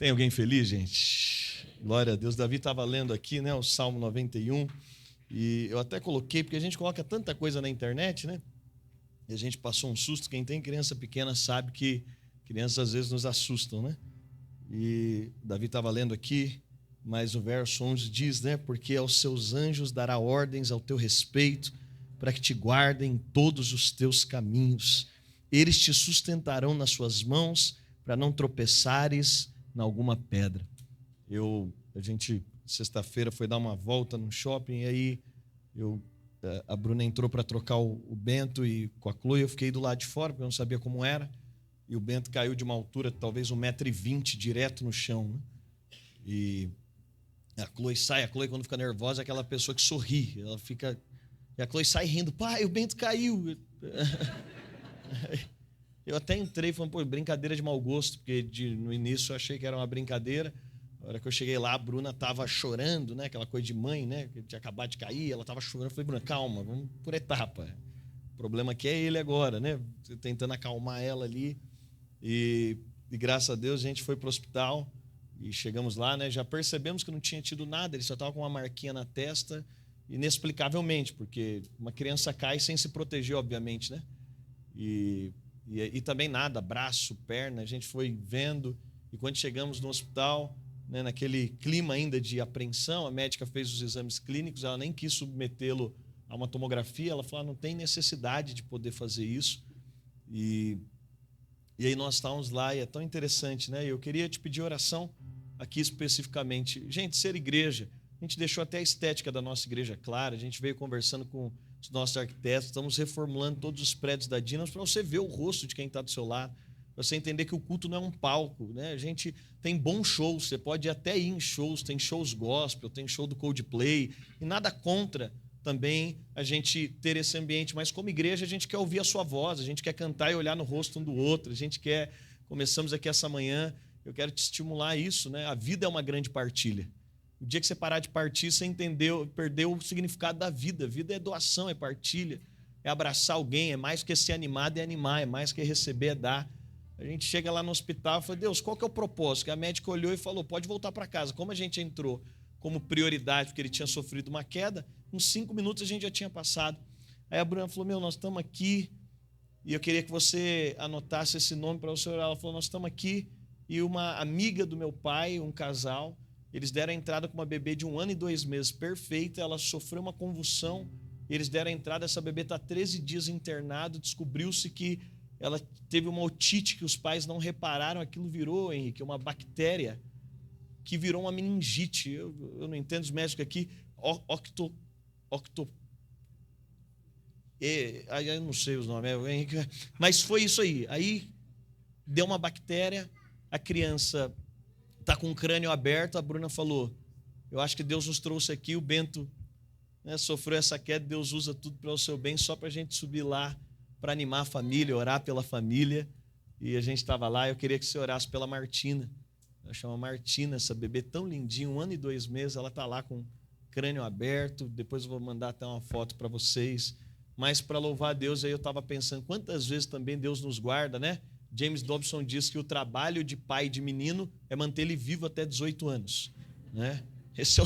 Tem alguém feliz, gente? Glória a Deus. Davi estava lendo aqui, né, o Salmo 91, e eu até coloquei, porque a gente coloca tanta coisa na internet, né? E a gente passou um susto. Quem tem criança pequena sabe que crianças às vezes nos assustam, né? E Davi estava lendo aqui, mas o verso 11 diz, né? Porque aos seus anjos dará ordens ao teu respeito, para que te guardem em todos os teus caminhos. Eles te sustentarão nas suas mãos, para não tropeçares em alguma pedra. A gente, sexta-feira, foi dar uma volta no shopping, e aí a Bruna entrou para trocar o Bento e com a Chloe, eu fiquei do lado de fora, porque eu não sabia como era, e o Bento caiu de uma altura, talvez 1,20 m, direto no chão, né? E a Chloe quando fica nervosa, é aquela pessoa que sorri, ela fica, e a Chloe sai rindo, pai, o Bento caiu. Eu até entrei falando, pô, brincadeira de mau gosto, porque no início eu achei que era uma brincadeira. Na hora que eu cheguei lá, a Bruna estava chorando, né? Aquela coisa de mãe, né? Que tinha acabado de cair, ela estava chorando. Eu falei, Bruna, calma, vamos por etapa. O problema aqui é ele agora, né? Tentando acalmar ela ali. E graças a Deus a gente foi para o hospital e chegamos lá, né? Já percebemos que não tinha tido nada, ele só estava com uma marquinha na testa, inexplicavelmente, porque uma criança cai sem se proteger, obviamente, né? E também nada, braço, perna, a gente foi vendo, e quando chegamos no hospital, né, naquele clima ainda de apreensão, a médica fez os exames clínicos, ela nem quis submetê-lo a uma tomografia, ela falou, não tem necessidade de poder fazer isso, e aí nós estávamos lá, e é tão interessante, né? Eu queria te pedir oração aqui especificamente. Gente, ser igreja, a gente deixou até a estética da nossa igreja clara, a gente veio conversando com os nossos arquitetos, estamos reformulando todos os prédios da Dinas para você ver o rosto de quem está do seu lado, para você entender que o culto não é um palco, né? A gente tem bons shows, você pode até ir em shows, tem shows gospel, tem show do Coldplay, e nada contra também a gente ter esse ambiente, mas como igreja a gente quer ouvir a sua voz, a gente quer cantar e olhar no rosto um do outro, a gente quer, começamos aqui essa manhã, eu quero te estimular isso, né? A vida é uma grande partilha. O dia que você parar de partir, você perdeu o significado da vida. A vida é doação, é partilha, é abraçar alguém, é mais que ser animado, é animar, é mais que receber, é dar. A gente chega lá no hospital e fala, Deus, qual que é o propósito? Que a médica olhou e falou, pode voltar para casa. Como a gente entrou como prioridade, porque ele tinha sofrido uma queda, em 5 minutos a gente já tinha passado. Aí a Bruna falou, nós estamos aqui, e eu queria que você anotasse esse nome para o senhor. Ela falou, nós estamos aqui, e uma amiga do meu pai, um casal, eles deram a entrada com uma bebê de 1 ano e 2 meses, perfeita, ela sofreu uma convulsão, eles deram a entrada, essa bebê está 13 dias internada, descobriu-se que ela teve uma otite que os pais não repararam, aquilo virou, Henrique, uma bactéria, que virou uma meningite, eu não entendo os médicos aqui, eu não sei os nomes, mas foi isso aí deu uma bactéria, a criança está com o crânio aberto, a Bruna falou, eu acho que Deus nos trouxe aqui, o Bento, né, sofreu essa queda, Deus usa tudo para o seu bem, só para a gente subir lá, para animar a família, orar pela família, e a gente estava lá, eu queria que você orasse pela Martina, ela chama Martina, essa bebê tão lindinha, 1 ano e 2 meses, ela está lá com o crânio aberto, depois eu vou mandar até uma foto para vocês, mas para louvar a Deus, aí eu estava pensando, quantas vezes também Deus nos guarda, né? James Dobson diz que o trabalho de pai de menino é manter ele vivo até 18 anos, né? Esse é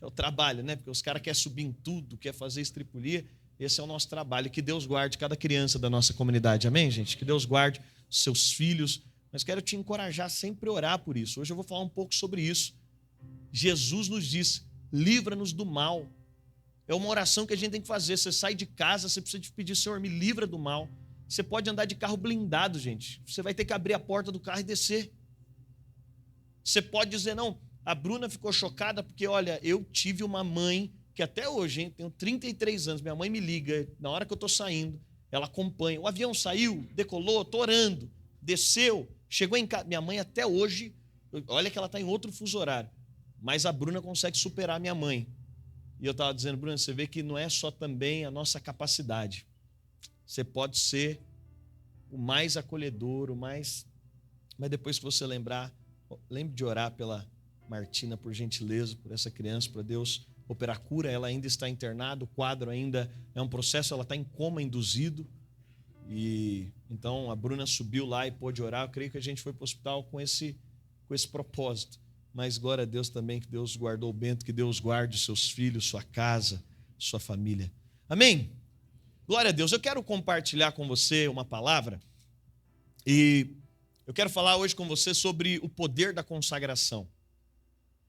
o trabalho, né? Porque os caras querem subir em tudo, querem fazer estripulia, esse é o nosso trabalho, que Deus guarde cada criança da nossa comunidade, amém, gente? Que Deus guarde seus filhos, mas quero te encorajar sempre a orar por isso. Hoje eu vou falar um pouco sobre isso. Jesus nos diz, livra-nos do mal. É uma oração que a gente tem que fazer. Você sai de casa, você precisa pedir, Senhor, me livra do mal. Você pode andar de carro blindado, gente. Você vai ter que abrir a porta do carro e descer. Você pode dizer, não, a Bruna ficou chocada porque, olha, eu tive uma mãe que até hoje, hein, tenho 33 anos, minha mãe me liga na hora que eu estou saindo, ela acompanha. O avião saiu, decolou, estou orando, desceu, chegou em casa. Minha mãe até hoje, olha que ela está em outro fuso horário, mas a Bruna consegue superar a minha mãe. E eu estava dizendo, Bruna, você vê que não é só também a nossa capacidade. Você pode ser o mais acolhedor, mas depois que você lembrar, lembre de orar pela Martina, por gentileza, por essa criança, para Deus operar cura. Ela ainda está internada, o quadro ainda é um processo, ela está em coma induzido. E então a Bruna subiu lá e pôde orar. Eu creio que a gente foi para o hospital com esse com esse propósito. Mas glória a Deus também, que Deus guardou o Bento, que Deus guarde os seus filhos, sua casa, sua família. Amém? Glória a Deus. Eu quero compartilhar com você uma palavra e eu quero falar hoje com você sobre o poder da consagração.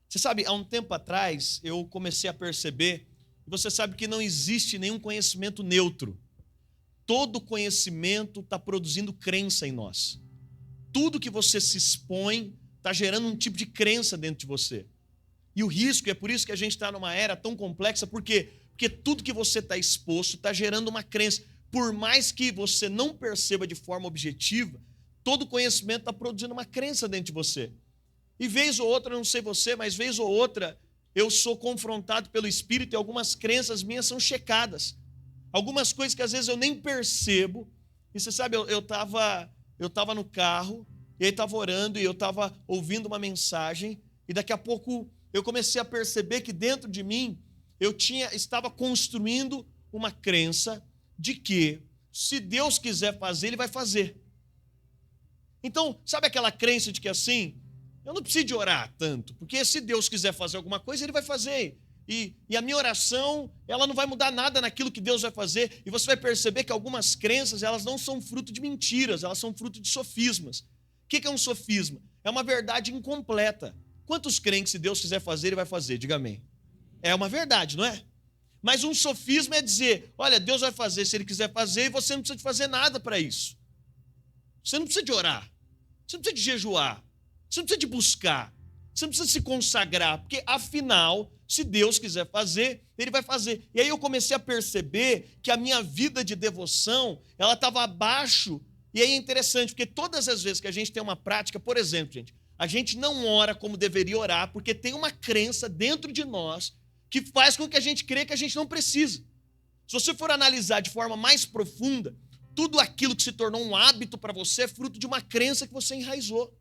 Você sabe, há um tempo atrás eu comecei a perceber, você sabe que não existe nenhum conhecimento neutro. Todo conhecimento está produzindo crença em nós. Tudo que você se expõe está gerando um tipo de crença dentro de você. E o risco, é por isso que a gente está numa era tão complexa, por quê? Porque tudo que você está exposto está gerando uma crença. Por mais que você não perceba de forma objetiva, todo conhecimento está produzindo uma crença dentro de você. E vez ou outra, eu não sei você, mas vez ou outra, eu sou confrontado pelo Espírito e algumas crenças minhas são checadas. Algumas coisas que às vezes eu nem percebo. E você sabe, eu tava no carro, e aí estava orando, e eu estava ouvindo uma mensagem, e daqui a pouco eu comecei a perceber que dentro de mim estava construindo uma crença de que se Deus quiser fazer, Ele vai fazer. Então, sabe aquela crença de que assim, eu não preciso de orar tanto, porque se Deus quiser fazer alguma coisa, Ele vai fazer. E a minha oração, ela não vai mudar nada naquilo que Deus vai fazer. E você vai perceber que algumas crenças, elas não são fruto de mentiras, elas são fruto de sofismas. O que é um sofisma? É uma verdade incompleta. Quantos creem que se Deus quiser fazer, Ele vai fazer? Diga amém. É uma verdade, não é? Mas um sofisma é dizer, olha, Deus vai fazer se Ele quiser fazer e você não precisa de fazer nada para isso. Você não precisa de orar, você não precisa de jejuar, você não precisa de buscar, você não precisa se consagrar, porque afinal, se Deus quiser fazer, Ele vai fazer. E aí eu comecei a perceber que a minha vida de devoção, ela estava abaixo. E aí é interessante, porque todas as vezes que a gente tem uma prática, por exemplo, gente, a gente não ora como deveria orar, porque tem uma crença dentro de nós que faz com que a gente creia que a gente não precisa. Se você for analisar de forma mais profunda, tudo aquilo que se tornou um hábito para você é fruto de uma crença que você enraizou.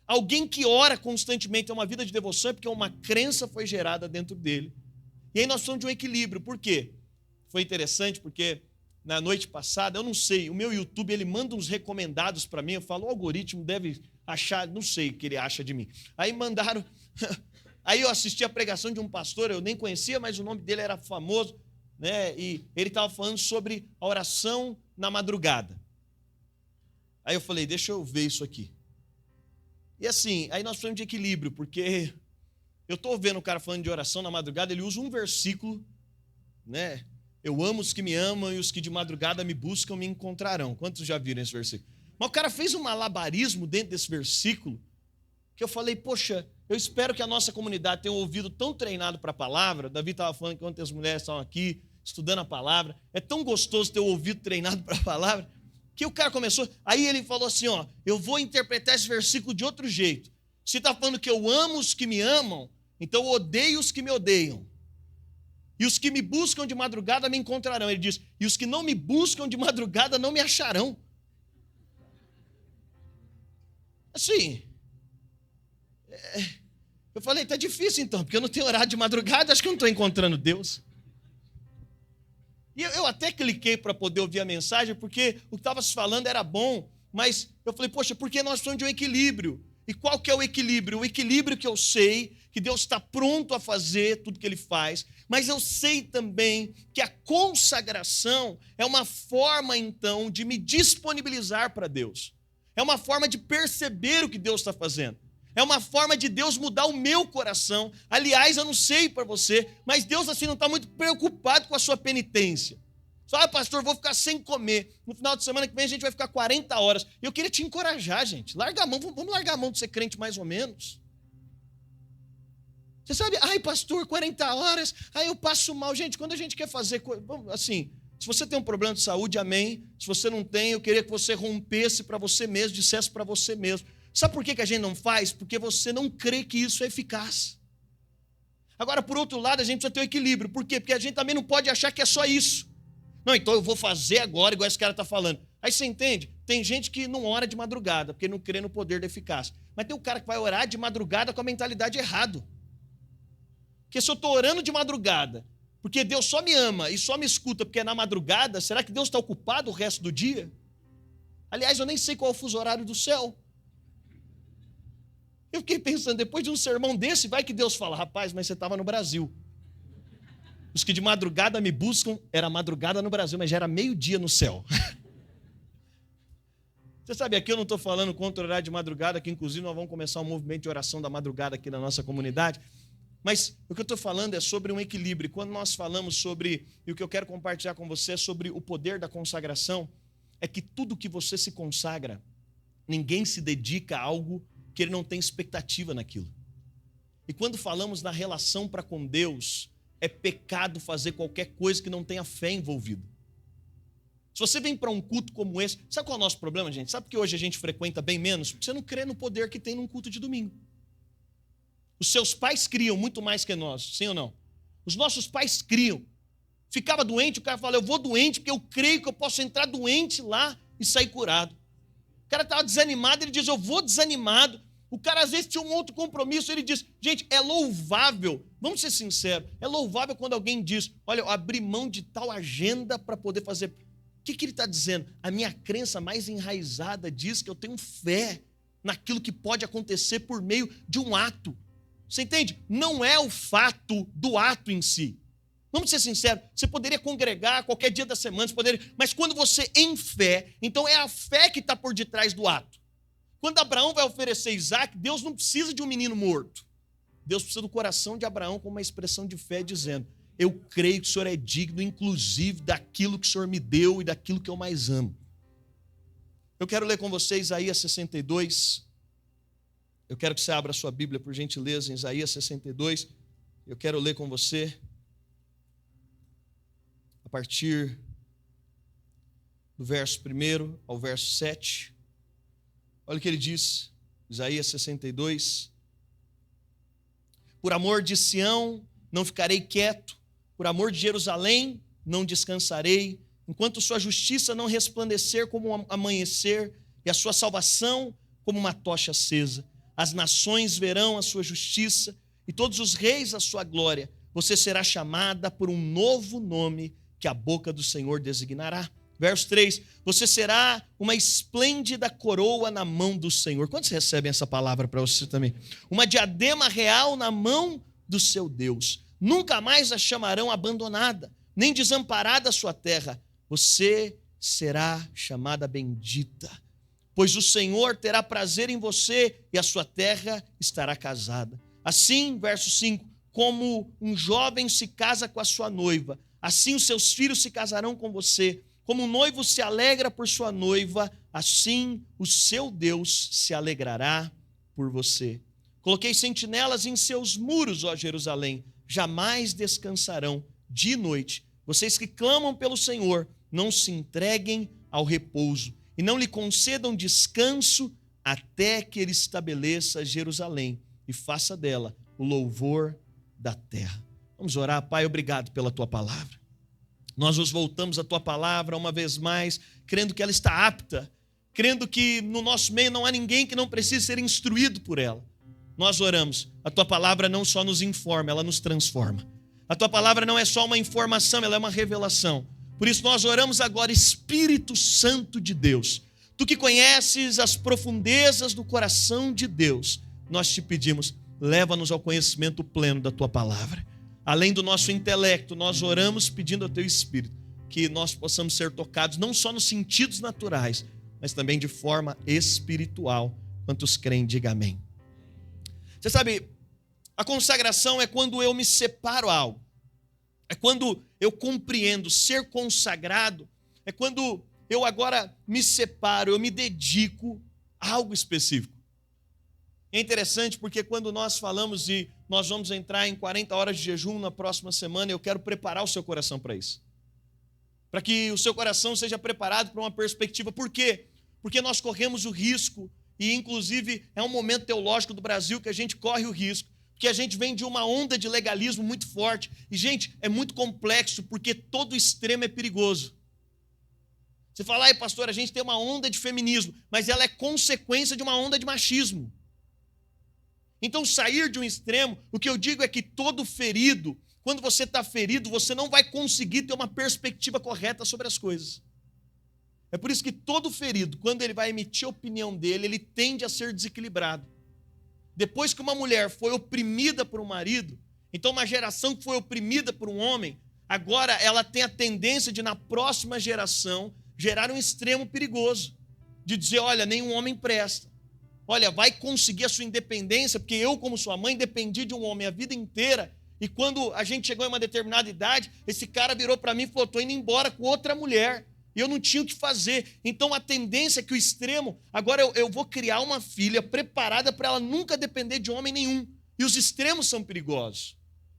Alguém que ora constantemente é uma vida de devoção é porque uma crença foi gerada dentro dele. E aí nós precisamos de um equilíbrio. Por quê? Foi interessante porque na noite passada, eu não sei, o meu YouTube, ele manda uns recomendados para mim, eu falo, o algoritmo deve achar, não sei o que ele acha de mim. Aí mandaram, aí eu assisti a pregação de um pastor, eu nem conhecia, mas o nome dele era famoso, né? E ele estava falando sobre a oração na madrugada. Aí eu falei, deixa eu ver isso aqui. E assim, aí nós precisamos de equilíbrio, porque eu estou vendo o cara falando de oração na madrugada, ele usa um versículo, né? Eu amo os que me amam e os que de madrugada me buscam me encontrarão. Quantos já viram esse versículo? Mas o cara fez um malabarismo dentro desse versículo, que eu falei, poxa, eu espero que a nossa comunidade tenha um ouvido tão treinado para a palavra. Davi estava falando que ontem as mulheres estavam aqui estudando a palavra. É tão gostoso ter o ouvido treinado para a palavra, que o cara começou, aí ele falou assim, ó, eu vou interpretar esse versículo de outro jeito. Se está falando que eu amo os que me amam, então eu odeio os que me odeiam. E os que me buscam de madrugada me encontrarão. Ele diz, e os que não me buscam de madrugada não me acharão. Assim, eu falei, tá difícil então, porque eu não tenho horário de madrugada, acho que eu não estou encontrando Deus. E eu até cliquei para poder ouvir a mensagem, porque o que estava se falando era bom, mas eu falei, poxa, porque nós precisamos de um equilíbrio. E qual que é o equilíbrio? O equilíbrio que eu sei que Deus está pronto a fazer tudo que Ele faz, mas eu sei também que a consagração é uma forma, então, de me disponibilizar para Deus. É uma forma de perceber o que Deus está fazendo. É uma forma de Deus mudar o meu coração. Aliás, eu não sei para você, mas Deus assim não está muito preocupado com a sua penitência. Só, pastor, vou ficar sem comer. No final de semana que vem a gente vai ficar 40 horas. Eu queria te encorajar, gente. Larga a mão, vamos largar a mão de ser crente mais ou menos. Você sabe, ai, pastor, 40 horas, ai, eu passo mal. Gente, quando a gente quer fazer, assim, se você tem um problema de saúde, amém. Se você não tem, eu queria que você rompesse para você mesmo, dissesse para você mesmo. Sabe por que a gente não faz? Porque você não crê que isso é eficaz. Agora, por outro lado, a gente precisa ter um equilíbrio. Por quê? Porque a gente também não pode achar que é só isso. Não, então eu vou fazer agora, igual esse cara está falando. Aí você entende? Tem gente que não ora de madrugada, porque não crê no poder da eficácia. Mas tem um cara que vai orar de madrugada com a mentalidade errada. Porque se eu estou orando de madrugada, porque Deus só me ama e só me escuta porque é na madrugada, será que Deus está ocupado o resto do dia? Aliás, eu nem sei qual é o fuso horário do céu. Eu fiquei pensando, depois de um sermão desse, vai que Deus fala, rapaz, mas você estava no Brasil. Os que de madrugada me buscam, era madrugada no Brasil, mas já era meio-dia no céu. Você sabe, aqui eu não estou falando contra o horário de madrugada, que inclusive nós vamos começar um movimento de oração da madrugada aqui na nossa comunidade, mas o que eu estou falando é sobre um equilíbrio. Quando nós falamos sobre, e o que eu quero compartilhar com você é sobre o poder da consagração, é que tudo que você se consagra, ninguém se dedica a algo que ele não tem expectativa naquilo. E quando falamos na relação para com Deus, é pecado fazer qualquer coisa que não tenha fé envolvida. Se você vem para um culto como esse, sabe qual é o nosso problema, gente? Sabe por que hoje a gente frequenta bem menos? Porque você não crê no poder que tem num culto de domingo. Os seus pais criam muito mais que nós, sim ou não? Os nossos pais criam. Ficava doente, o cara fala, eu vou doente porque eu creio que eu posso entrar doente lá e sair curado. O cara estava desanimado, ele diz, eu vou desanimado. O cara às vezes tinha um outro compromisso, ele diz, gente, é louvável, vamos ser sinceros, é louvável quando alguém diz, olha, eu abri mão de tal agenda para poder fazer. O que ele está dizendo? A minha crença mais enraizada diz que eu tenho fé naquilo que pode acontecer por meio de um ato. Você entende? Não é o fato do ato em si. Vamos ser sinceros, você poderia congregar qualquer dia da semana, você poderia, mas quando você em fé, então é a fé que está por detrás do ato. Quando Abraão vai oferecer Isaac, Deus não precisa de um menino morto. Deus precisa do coração de Abraão com uma expressão de fé dizendo, eu creio que o Senhor é digno, inclusive, daquilo que o Senhor me deu e daquilo que eu mais amo. Eu quero ler com vocês Isaías 62. Eu quero que você abra a sua Bíblia, por gentileza, em Isaías 62. Eu quero ler com você a partir do verso 1 ao verso 7. Olha o que ele diz, Isaías 62. Por amor de Sião, não ficarei quieto. Por amor de Jerusalém, não descansarei. Enquanto sua justiça não resplandecer como um amanhecer e a sua salvação como uma tocha acesa. As nações verão a sua justiça e todos os reis a sua glória. Você será chamada por um novo nome que a boca do Senhor designará. Verso 3, você será uma esplêndida coroa na mão do Senhor. Quantos recebem essa palavra para você também? Uma diadema real na mão do seu Deus. Nunca mais a chamarão abandonada, nem desamparada a sua terra. Você será chamada bendita, pois o Senhor terá prazer em você e a sua terra estará casada. Assim, verso 5, como um jovem se casa com a sua noiva, assim os seus filhos se casarão com você. Como um noivo se alegra por sua noiva, assim o seu Deus se alegrará por você. Coloquei sentinelas em seus muros, ó Jerusalém, jamais descansarão de noite. Vocês que clamam pelo Senhor, não se entreguem ao repouso e não lhe concedam descanso até que ele estabeleça Jerusalém e faça dela o louvor da terra. Vamos orar. Pai, obrigado pela tua palavra. Nós nos voltamos à tua palavra uma vez mais, crendo que ela está apta, crendo que no nosso meio não há ninguém que não precise ser instruído por ela. Nós oramos, a tua palavra não só nos informa, ela nos transforma. A tua palavra não é só uma informação, ela é uma revelação. Por isso nós oramos agora, Espírito Santo de Deus, tu que conheces as profundezas do coração de Deus, nós te pedimos, leva-nos ao conhecimento pleno da tua palavra. Além do nosso intelecto, nós oramos pedindo ao teu Espírito que nós possamos ser tocados não só nos sentidos naturais, mas também de forma espiritual. Quantos creem, diga amém. Você sabe, a consagração é quando eu me separo a algo. É quando eu compreendo ser consagrado. É quando eu agora me separo, eu me dedico a algo específico. É interessante porque quando nós falamos e nós vamos entrar em 40 horas de jejum na próxima semana, eu quero preparar o seu coração para isso. Para que o seu coração seja preparado para uma perspectiva. Por quê? Porque nós corremos o risco, e inclusive é um momento teológico do Brasil que a gente corre o risco, porque a gente vem de uma onda de legalismo muito forte. E, gente, é muito complexo, porque todo extremo é perigoso. Você fala, ai pastor, a gente tem uma onda de feminismo, mas ela é consequência de uma onda de machismo. Então, sair de um extremo, o que eu digo é que todo ferido, quando você está ferido, você não vai conseguir ter uma perspectiva correta sobre as coisas. É por isso que todo ferido, quando ele vai emitir a opinião dele, ele tende a ser desequilibrado. depois que uma mulher foi oprimida por um marido, então uma geração que foi oprimida por um homem, agora ela tem a tendência de, na próxima geração, gerar um extremo perigoso, de dizer, olha, nenhum homem presta. Olha, vai conseguir a sua independência, porque eu, como sua mãe, dependi de um homem a vida inteira, e quando a gente chegou em uma determinada idade, esse cara virou para mim e falou, estou indo embora com outra mulher, e eu não tinha o que fazer. Então a tendência é que o extremo, agora eu vou criar uma filha preparada para ela nunca depender de homem nenhum, e os extremos são perigosos.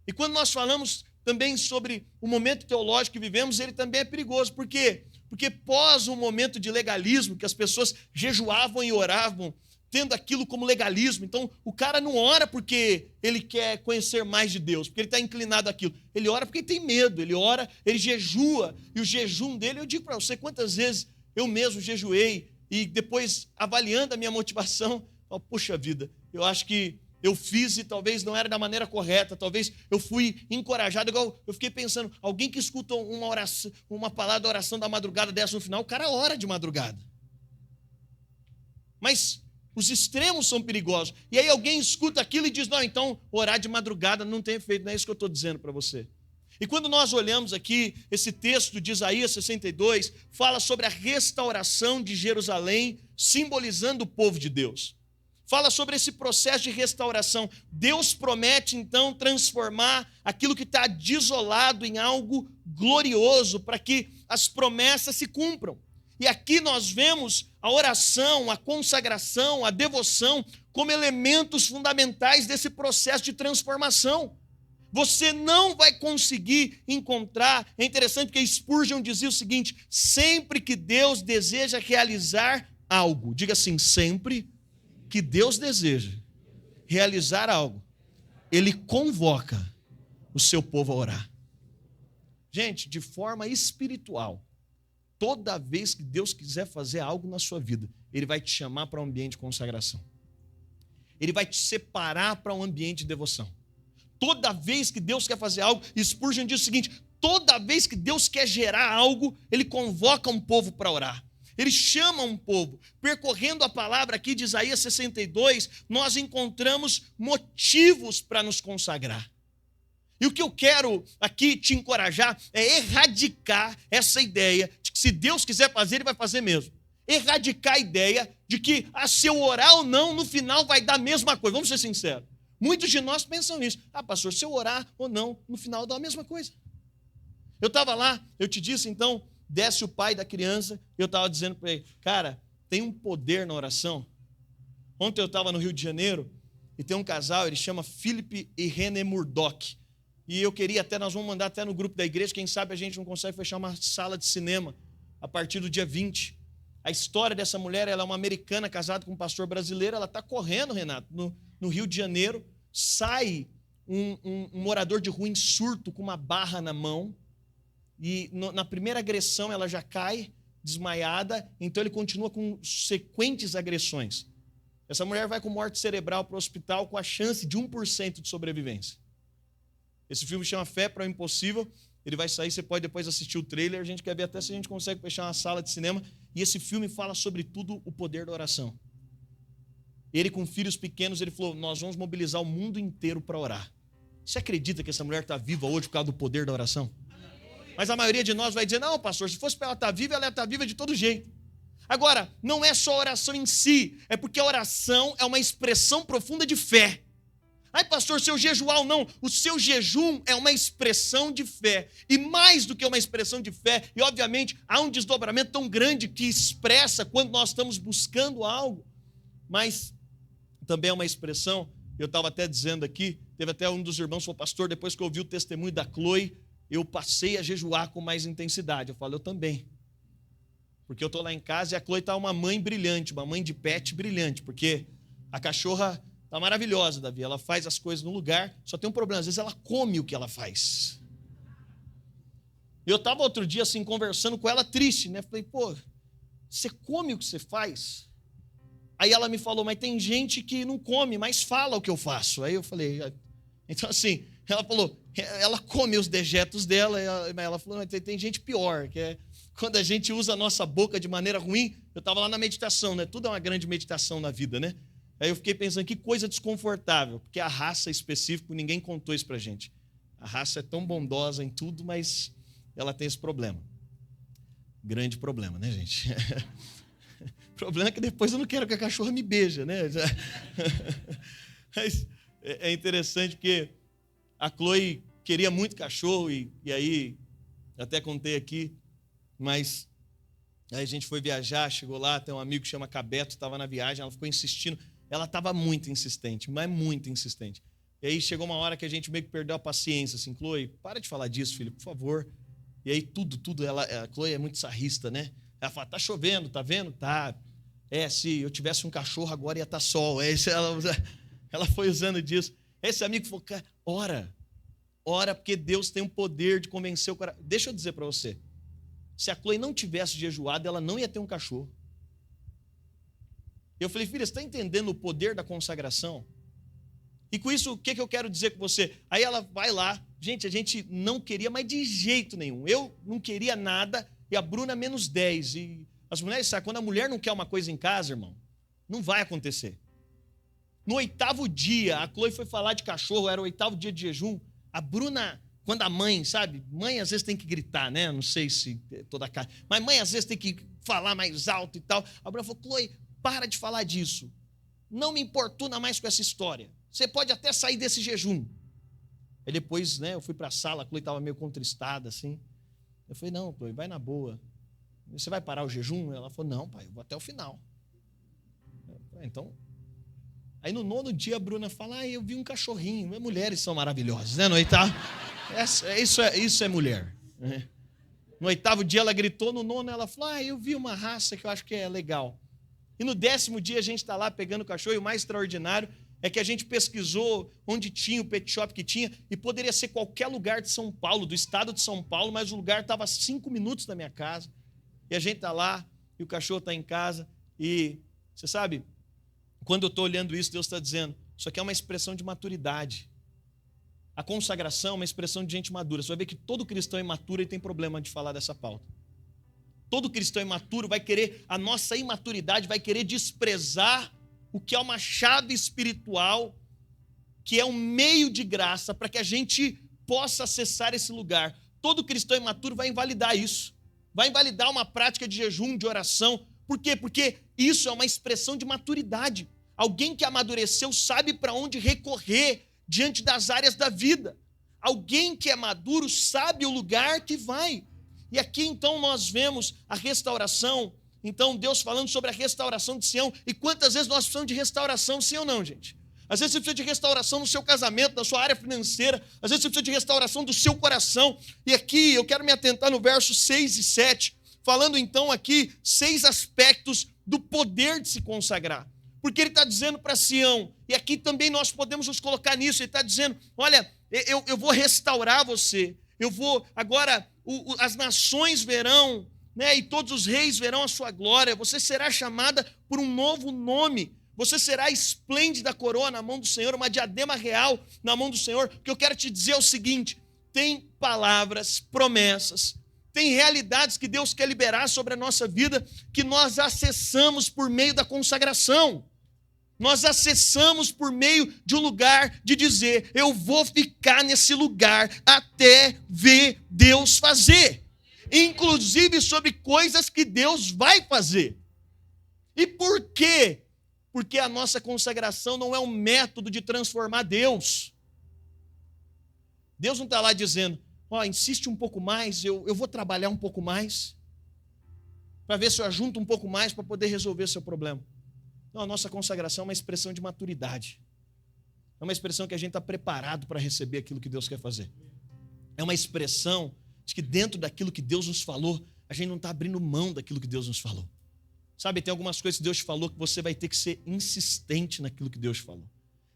E quando nós falamos também sobre o momento teológico que vivemos, ele também é perigoso. Por quê? Porque pós um momento de legalismo, que as pessoas jejuavam e oravam, tendo aquilo como legalismo. Então, o cara não ora porque ele quer conhecer mais de Deus, porque ele está inclinado àquilo. Ele ora porque ele tem medo, ele ora, ele jejua. E o jejum dele, eu digo para você, quantas vezes eu mesmo jejuei e depois, avaliando a minha motivação, eu falo, puxa vida, eu acho que eu fiz e talvez não era da maneira correta, talvez eu fui encorajado, igual eu fiquei pensando, alguém que escuta uma oração, uma palavra da oração da madrugada dessa no final, o cara ora de madrugada. Mas os extremos são perigosos. E aí alguém escuta aquilo e diz, não, então orar de madrugada não tem efeito, não é isso que eu estou dizendo para você. E quando nós olhamos aqui, esse texto de Isaías 62, fala sobre a restauração de Jerusalém, simbolizando o povo de Deus. Fala sobre esse processo de restauração. Deus promete, então, transformar aquilo que está desolado em algo glorioso, para que as promessas se cumpram. E aqui nós vemos a oração, a consagração, a devoção como elementos fundamentais desse processo de transformação. Você não vai conseguir encontrar, é interessante porque Spurgeon dizia o seguinte, sempre que Deus deseja realizar algo, diga assim, sempre que Deus deseja realizar algo, Ele convoca o seu povo a orar. Gente, de forma espiritual, toda vez que Deus quiser fazer algo na sua vida, Ele vai te chamar para um ambiente de consagração. Ele vai te separar para um ambiente de devoção. Toda vez que Deus quer fazer algo, Spurgeon diz o seguinte, toda vez que Deus quer gerar algo, Ele convoca um povo para orar. Ele chama um povo. Percorrendo a palavra aqui de Isaías 62, nós encontramos motivos para nos consagrar. E o que eu quero aqui te encorajar é erradicar essa ideia de que se Deus quiser fazer, Ele vai fazer mesmo. Erradicar a ideia de que se eu orar ou não, no final vai dar a mesma coisa. Vamos ser sinceros. Muitos de nós pensam nisso. Pastor, se eu orar ou não, no final dá a mesma coisa. Eu estava lá, eu te disse então, desce o pai da criança, e eu estava dizendo para ele, cara, tem um poder na oração. Ontem eu estava no Rio de Janeiro, e tem um casal, ele chama Philip e René Murdoch. E eu queria até, nós vamos mandar até no grupo da igreja, quem sabe a gente não consegue fechar uma sala de cinema a partir do dia 20. A história dessa mulher, ela é uma americana casada com um pastor brasileiro, ela está correndo, Renato, no Rio de Janeiro, sai um morador de rua em surto com uma barra na mão, e na primeira agressão ela já cai desmaiada, então ele continua com sequentes agressões. Essa mulher vai com morte cerebral para o hospital com a chance de 1% de sobrevivência. Esse filme chama Fé para o Impossível, ele vai sair, você pode depois assistir o trailer, a gente quer ver até se a gente consegue fechar uma sala de cinema, e esse filme fala sobre tudo o poder da oração. Ele com filhos pequenos, ele falou, nós vamos mobilizar o mundo inteiro para orar. Você acredita que essa mulher está viva hoje por causa do poder da oração? Mas a maioria de nós vai dizer, não, pastor, se fosse para ela estar viva, ela ia estar viva de todo jeito. Agora, não é só a oração em si, é porque a oração é uma expressão profunda de fé. Ai, pastor, se eu jejuar ou não, o seu jejum é uma expressão de fé. E mais do que uma expressão de fé, e obviamente há um desdobramento tão grande que expressa quando nós estamos buscando algo, mas também é uma expressão, eu estava até dizendo aqui, teve até um dos irmãos que falou, pastor, depois que eu ouvi o testemunho da Chloe, eu passei a jejuar com mais intensidade. Eu falo, eu também. Porque eu estou lá em casa e a Chloe está uma mãe brilhante, uma mãe de pet brilhante, porque a cachorra está maravilhosa, Davi, ela faz as coisas no lugar, só tem um problema, às vezes ela come o que ela faz. Eu estava outro dia assim, conversando com ela triste, né? Falei, pô, você come o que você faz? Aí ela me falou, mas tem gente que não come, mas fala o que eu faço. Aí eu falei, então assim, ela falou, ela come os dejetos dela, ela falou, mas tem gente pior, que é quando a gente usa a nossa boca de maneira ruim. Eu estava lá na meditação, né? Tudo é uma grande meditação na vida, né? Aí eu fiquei pensando, que coisa desconfortável, porque a raça específica, ninguém contou isso pra gente. A raça é tão bondosa em tudo, mas ela tem esse problema. Grande problema, né, gente? O problema é que depois eu não quero que a cachorra me beija, né? Mas é interessante porque a Chloe queria muito cachorro, e aí, até contei aqui, mas aí a gente foi viajar, chegou lá, tem um amigo que chama Cabeto, estava na viagem, ela ficou insistindo. Ela estava muito insistente, mas muito insistente. E aí chegou uma hora que a gente meio que perdeu a paciência, assim, Chloe, para de falar disso, filho, por favor. E aí tudo, a Chloe é muito sarrista, né? Ela fala, tá chovendo, tá vendo? Tá. Se eu tivesse um cachorro agora ia estar sol. Ela foi usando disso. Esse amigo falou, cara, ora, porque Deus tem um poder de convencer o coração. Deixa eu dizer para você, se a Chloe não tivesse jejuado, ela não ia ter um cachorro. Eu falei, filha, você está entendendo o poder da consagração? E com isso, o que eu quero dizer com você? Aí ela vai lá, gente, a gente não queria, mas de jeito nenhum. Eu não queria nada e a Bruna menos 10. E as mulheres sabem, quando a mulher não quer uma coisa em casa, irmão, não vai acontecer. No 8º dia, a Chloe foi falar de cachorro, era o 8º dia de jejum. A Bruna, quando a mãe, sabe? Mãe às vezes tem que gritar, né? Não sei se toda a casa. Mas mãe às vezes tem que falar mais alto e tal. A Bruna falou, Chloe, para de falar disso. Não me importuna mais com essa história. Você pode até sair desse jejum. Aí depois, né, eu fui para a sala, a Chloe estava meio contristada, assim. Eu falei, não, Chloe, vai na boa. Você vai parar o jejum? Ela falou, não, pai, eu vou até o final. Eu falei, então... Aí no 9º dia a Bruna fala, eu vi um cachorrinho. Mulheres são maravilhosas, né? No 8º, isso é mulher. No 8º dia ela gritou, no 9º ela falou, eu vi uma raça que eu acho que é legal. E no 10º dia a gente está lá pegando o cachorro, e o mais extraordinário é que a gente pesquisou onde tinha o pet shop que tinha, e poderia ser qualquer lugar de São Paulo, do estado de São Paulo, mas o lugar estava a 5 minutos da minha casa. E a gente está lá, e o cachorro está em casa, e você sabe, quando eu estou olhando isso, Deus está dizendo, isso aqui é uma expressão de maturidade. A consagração é uma expressão de gente madura. Você vai ver que todo cristão imaturo tem problema de falar dessa pauta. Todo cristão imaturo vai querer, a nossa imaturidade vai querer desprezar o que é uma chave espiritual, que é um meio de graça para que a gente possa acessar esse lugar. Todo cristão imaturo vai invalidar isso. Vai invalidar uma prática de jejum, de oração. Por quê? Porque isso é uma expressão de maturidade. Alguém que amadureceu sabe para onde recorrer diante das áreas da vida. Alguém que é maduro sabe o lugar que vai. E aqui então nós vemos a restauração. Então Deus falando sobre a restauração de Sião. E quantas vezes nós precisamos de restauração, sim ou não, gente? Às vezes você precisa de restauração no seu casamento, na sua área financeira. Às vezes você precisa de restauração do seu coração. E aqui eu quero me atentar no verso 6 e 7, falando então aqui 6 aspectos do poder de se consagrar. Porque ele está dizendo para Sião, e aqui também nós podemos nos colocar nisso, ele está dizendo, olha, eu vou restaurar você. Eu vou, agora, as nações verão, né, e todos os reis verão a sua glória. Você será chamada por um novo nome. Você será esplêndida coroa na mão do Senhor, uma diadema real na mão do Senhor. O que eu quero te dizer é o seguinte, tem palavras, promessas, tem realidades que Deus quer liberar sobre a nossa vida, que nós acessamos por meio da consagração. Nós acessamos por meio de um lugar de dizer, eu vou ficar nesse lugar até ver Deus fazer. Inclusive sobre coisas que Deus vai fazer. E por quê? Porque a nossa consagração não é um método de transformar Deus. Deus não está lá dizendo, insiste um pouco mais, eu vou trabalhar um pouco mais, para ver se eu ajunto um pouco mais para poder resolver seu problema. Não, a nossa consagração é uma expressão de maturidade. É uma expressão que a gente está preparado para receber aquilo que Deus quer fazer. É uma expressão de que dentro daquilo que Deus nos falou, a gente não está abrindo mão daquilo que Deus nos falou. Sabe, tem algumas coisas que Deus falou que você vai ter que ser insistente naquilo que Deus falou.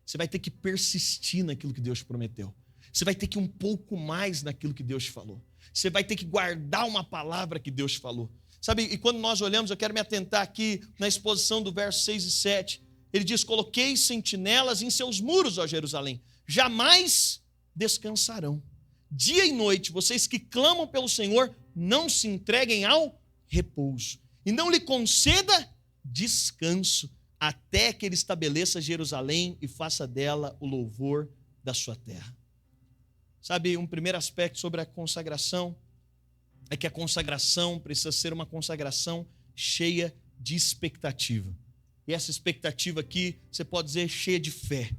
Você vai ter que persistir naquilo que Deus prometeu. Você vai ter que ir um pouco mais naquilo que Deus falou. Você vai ter que guardar uma palavra que Deus falou. Sabe, e quando nós olhamos, eu quero me atentar aqui na exposição do verso 6 e 7. Ele diz, coloquei sentinelas em seus muros, ó Jerusalém. Jamais descansarão. Dia e noite, vocês que clamam pelo Senhor, não se entreguem ao repouso. E não lhe conceda descanso até que ele estabeleça Jerusalém e faça dela o louvor da sua terra. Sabe, um primeiro aspecto sobre a consagração é que a consagração precisa ser uma consagração cheia de expectativa. E essa expectativa aqui, você pode dizer, cheia de fé.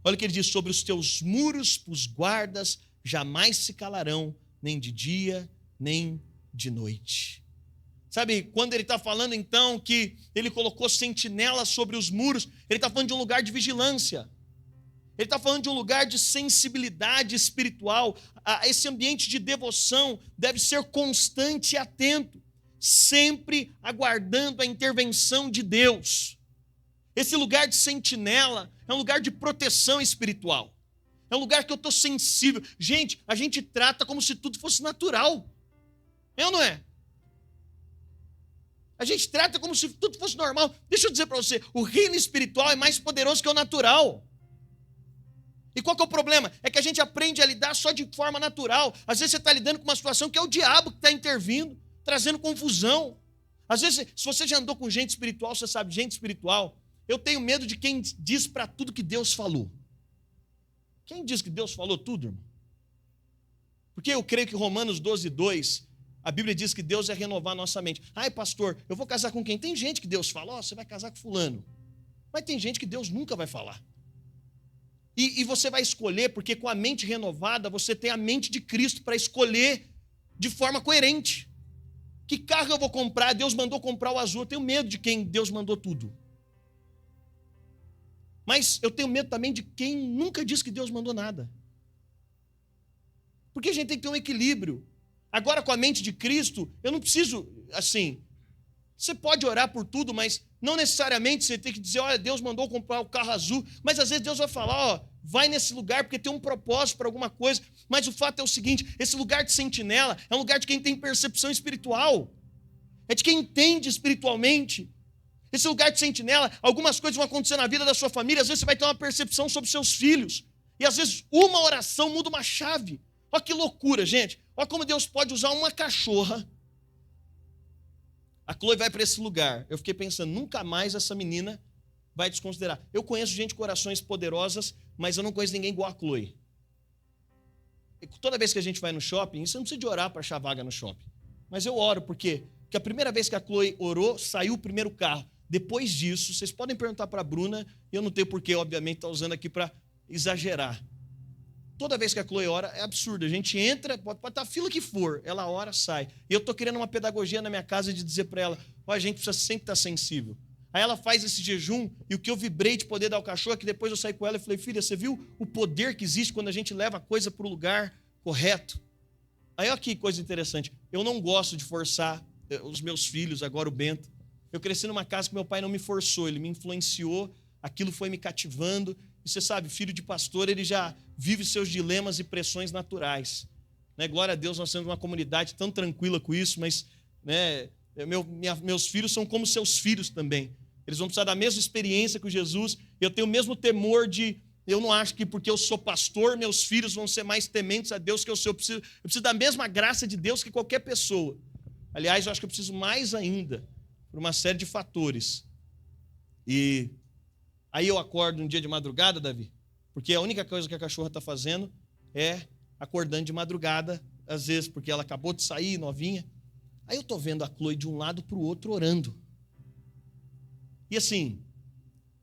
Olha o que ele diz: sobre os teus muros, os guardas jamais se calarão, nem de dia, nem de noite. Sabe, quando ele está falando então que ele colocou sentinelas sobre os muros, ele está falando de um lugar de vigilância. Ele está falando de um lugar de sensibilidade espiritual. Esse ambiente de devoção deve ser constante e atento, sempre aguardando a intervenção de Deus. Esse lugar de sentinela é um lugar de proteção espiritual. É um lugar que eu estou sensível. Gente, a gente trata como se tudo fosse natural. É ou não é? A gente trata como se tudo fosse normal. Deixa eu dizer para você, o reino espiritual é mais poderoso que o natural. E qual que é o problema? É que a gente aprende a lidar só de forma natural. Às vezes você está lidando com uma situação que é o diabo que está intervindo, trazendo confusão. Às vezes, se você já andou com gente espiritual, você sabe, gente espiritual, eu tenho medo de quem diz para tudo que Deus falou. Quem diz que Deus falou tudo, irmão? Porque eu creio que Romanos 12:2, a Bíblia diz que Deus é renovar a nossa mente. Ai, pastor, eu vou casar com quem? Tem gente que Deus fala, você vai casar com fulano. Mas tem gente que Deus nunca vai falar. E você vai escolher, porque com a mente renovada, você tem a mente de Cristo para escolher de forma coerente. Que carro eu vou comprar? Deus mandou comprar o azul. Eu tenho medo de quem Deus mandou tudo. Mas eu tenho medo também de quem nunca disse que Deus mandou nada. Porque a gente tem que ter um equilíbrio. Agora, com a mente de Cristo, eu não preciso, assim, você pode orar por tudo, mas não necessariamente você tem que dizer, olha, Deus mandou comprar o carro azul, mas às vezes Deus vai falar, ó, vai nesse lugar porque tem um propósito para alguma coisa. Mas o fato é o seguinte, esse lugar de sentinela é um lugar de quem tem percepção espiritual, é de quem entende espiritualmente. Esse lugar de sentinela, algumas coisas vão acontecer na vida da sua família, às vezes você vai ter uma percepção sobre seus filhos, e às vezes uma oração muda uma chave. Olha que loucura, gente. Olha como Deus pode usar uma cachorra. A Chloe vai para esse lugar. Eu fiquei pensando, nunca mais essa menina vai desconsiderar. Eu conheço gente com orações poderosas, mas eu não conheço ninguém igual a Chloe. E toda vez que a gente vai no shopping, você não precisa de orar para achar vaga no shopping. Mas eu oro, por quê? Porque a primeira vez que a Chloe orou, saiu o primeiro carro. Depois disso, vocês podem perguntar para a Bruna, e eu não tenho porquê, obviamente, estar usando aqui para exagerar. Toda vez que a Chloe ora, é absurdo. A gente entra, pode estar a fila que for, ela ora, sai. E eu estou querendo uma pedagogia na minha casa de dizer para ela, a gente precisa sempre estar sensível. Aí ela faz esse jejum, e o que eu vibrei de poder dar ao cachorro é que depois eu saí com ela e falei, filha, você viu o poder que existe quando a gente leva a coisa para o lugar correto? Aí olha que coisa interessante, eu não gosto de forçar os meus filhos, agora o Bento. Eu cresci numa casa que meu pai não me forçou, ele me influenciou, aquilo foi me cativando. E você sabe, filho de pastor, ele já vive seus dilemas e pressões naturais. Né? Glória a Deus, nós temos uma comunidade tão tranquila com isso, mas né, meus filhos são como seus filhos também. Eles vão precisar da mesma experiência com Jesus. Eu tenho o mesmo temor de... Eu não acho que porque eu sou pastor, meus filhos vão ser mais tementes a Deus que eu sou. Eu preciso da mesma graça de Deus que qualquer pessoa. Aliás, eu acho que eu preciso mais ainda, por uma série de fatores. E aí eu acordo um dia de madrugada, Davi, porque a única coisa que a cachorra está fazendo é acordando de madrugada, às vezes porque ela acabou de sair, novinha. Aí eu estou vendo a Chloe de um lado para o outro orando. E assim,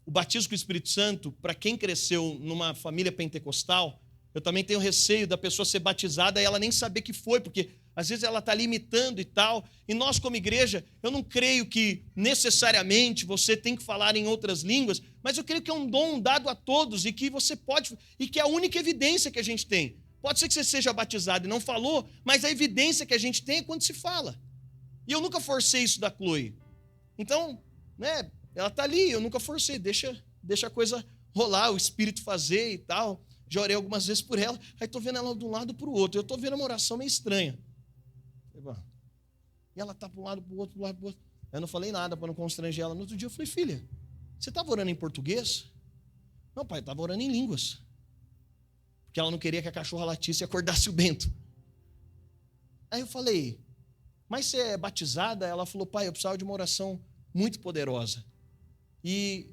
o batismo com o Espírito Santo, para quem cresceu numa família pentecostal, eu também tenho receio da pessoa ser batizada e ela nem saber que foi, porque às vezes ela está ali imitando e tal. E nós, como igreja, eu não creio que necessariamente você tem que falar em outras línguas, mas eu creio que é um dom dado a todos e que você pode, e que é a única evidência que a gente tem. Pode ser que você seja batizado e não falou, mas a evidência que a gente tem é quando se fala. E eu nunca forcei isso da Chloe. Então, né, ela está ali, eu nunca forcei, deixa a coisa rolar, o Espírito fazer e tal. Já orei algumas vezes por ela, aí estou vendo ela de um lado para o outro. Eu estou vendo uma oração meio estranha. E ela está para um lado, para o outro, para o lado, para o outro. Eu não falei nada para não constranger ela. No outro dia eu falei, filha, você estava orando em português? Não, pai, eu estava orando em línguas. Porque ela não queria que a cachorra latisse e acordasse o Bento. Aí eu falei, mas você é batizada? Ela falou, pai, eu precisava de uma oração muito poderosa. E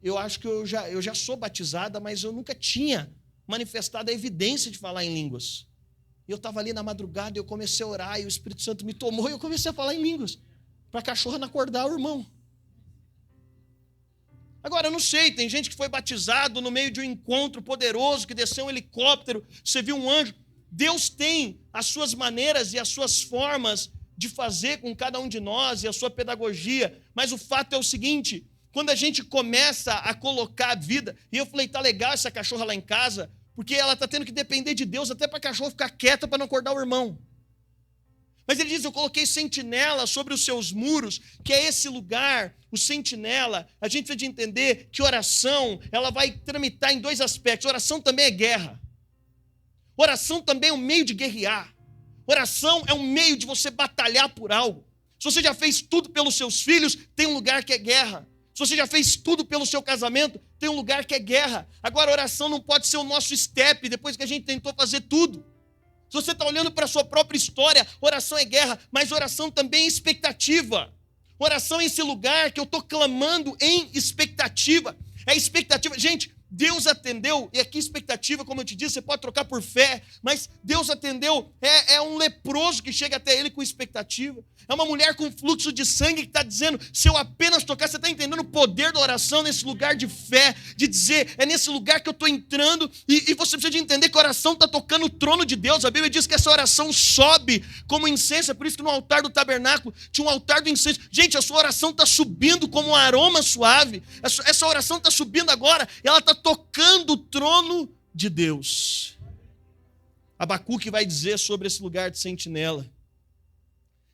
eu acho que eu já sou batizada, mas eu nunca tinha manifestado a evidência de falar em línguas. E eu estava ali na madrugada e eu comecei a orar, e o Espírito Santo me tomou e eu comecei a falar em línguas, para a cachorra não acordar o irmão. Agora, eu não sei, tem gente que foi batizado no meio de um encontro poderoso, que desceu um helicóptero, você viu um anjo. Deus tem as suas maneiras e as suas formas de fazer com cada um de nós e a sua pedagogia, mas o fato é o seguinte: quando a gente começa a colocar a vida, e eu falei, tá legal essa cachorra lá em casa, porque ela está tendo que depender de Deus até para a cachorra ficar quieta para não acordar o irmão. Mas ele diz, eu coloquei sentinela sobre os seus muros, que é esse lugar, o sentinela. A gente precisa de entender que oração, ela vai tramitar em dois aspectos. Oração também é guerra. Oração também é um meio de guerrear. Oração é um meio de você batalhar por algo. Se você já fez tudo pelos seus filhos, tem um lugar que é guerra. Se você já fez tudo pelo seu casamento, tem um lugar que é guerra. Agora, a oração não pode ser o nosso step depois que a gente tentou fazer tudo. Se você está olhando para a sua própria história, oração é guerra, mas oração também é expectativa. Oração é esse lugar que eu estou clamando em expectativa. É expectativa. Gente, Deus atendeu, e aqui expectativa, como eu te disse, você pode trocar por fé, mas Deus atendeu, é um leproso que chega até ele com expectativa. É uma mulher com fluxo de sangue que está dizendo, se eu apenas tocar, você está entendendo o poder da oração nesse lugar de fé, de dizer, é nesse lugar que eu estou entrando, e você precisa de entender que a oração está tocando o trono de Deus. A Bíblia diz que essa oração sobe como incenso, é por isso que no altar do tabernáculo tinha um altar do incenso. Gente, a sua oração está subindo como um aroma suave, essa oração está subindo agora, e ela está tocando o trono de Deus. Abacuque vai dizer sobre esse lugar de sentinela,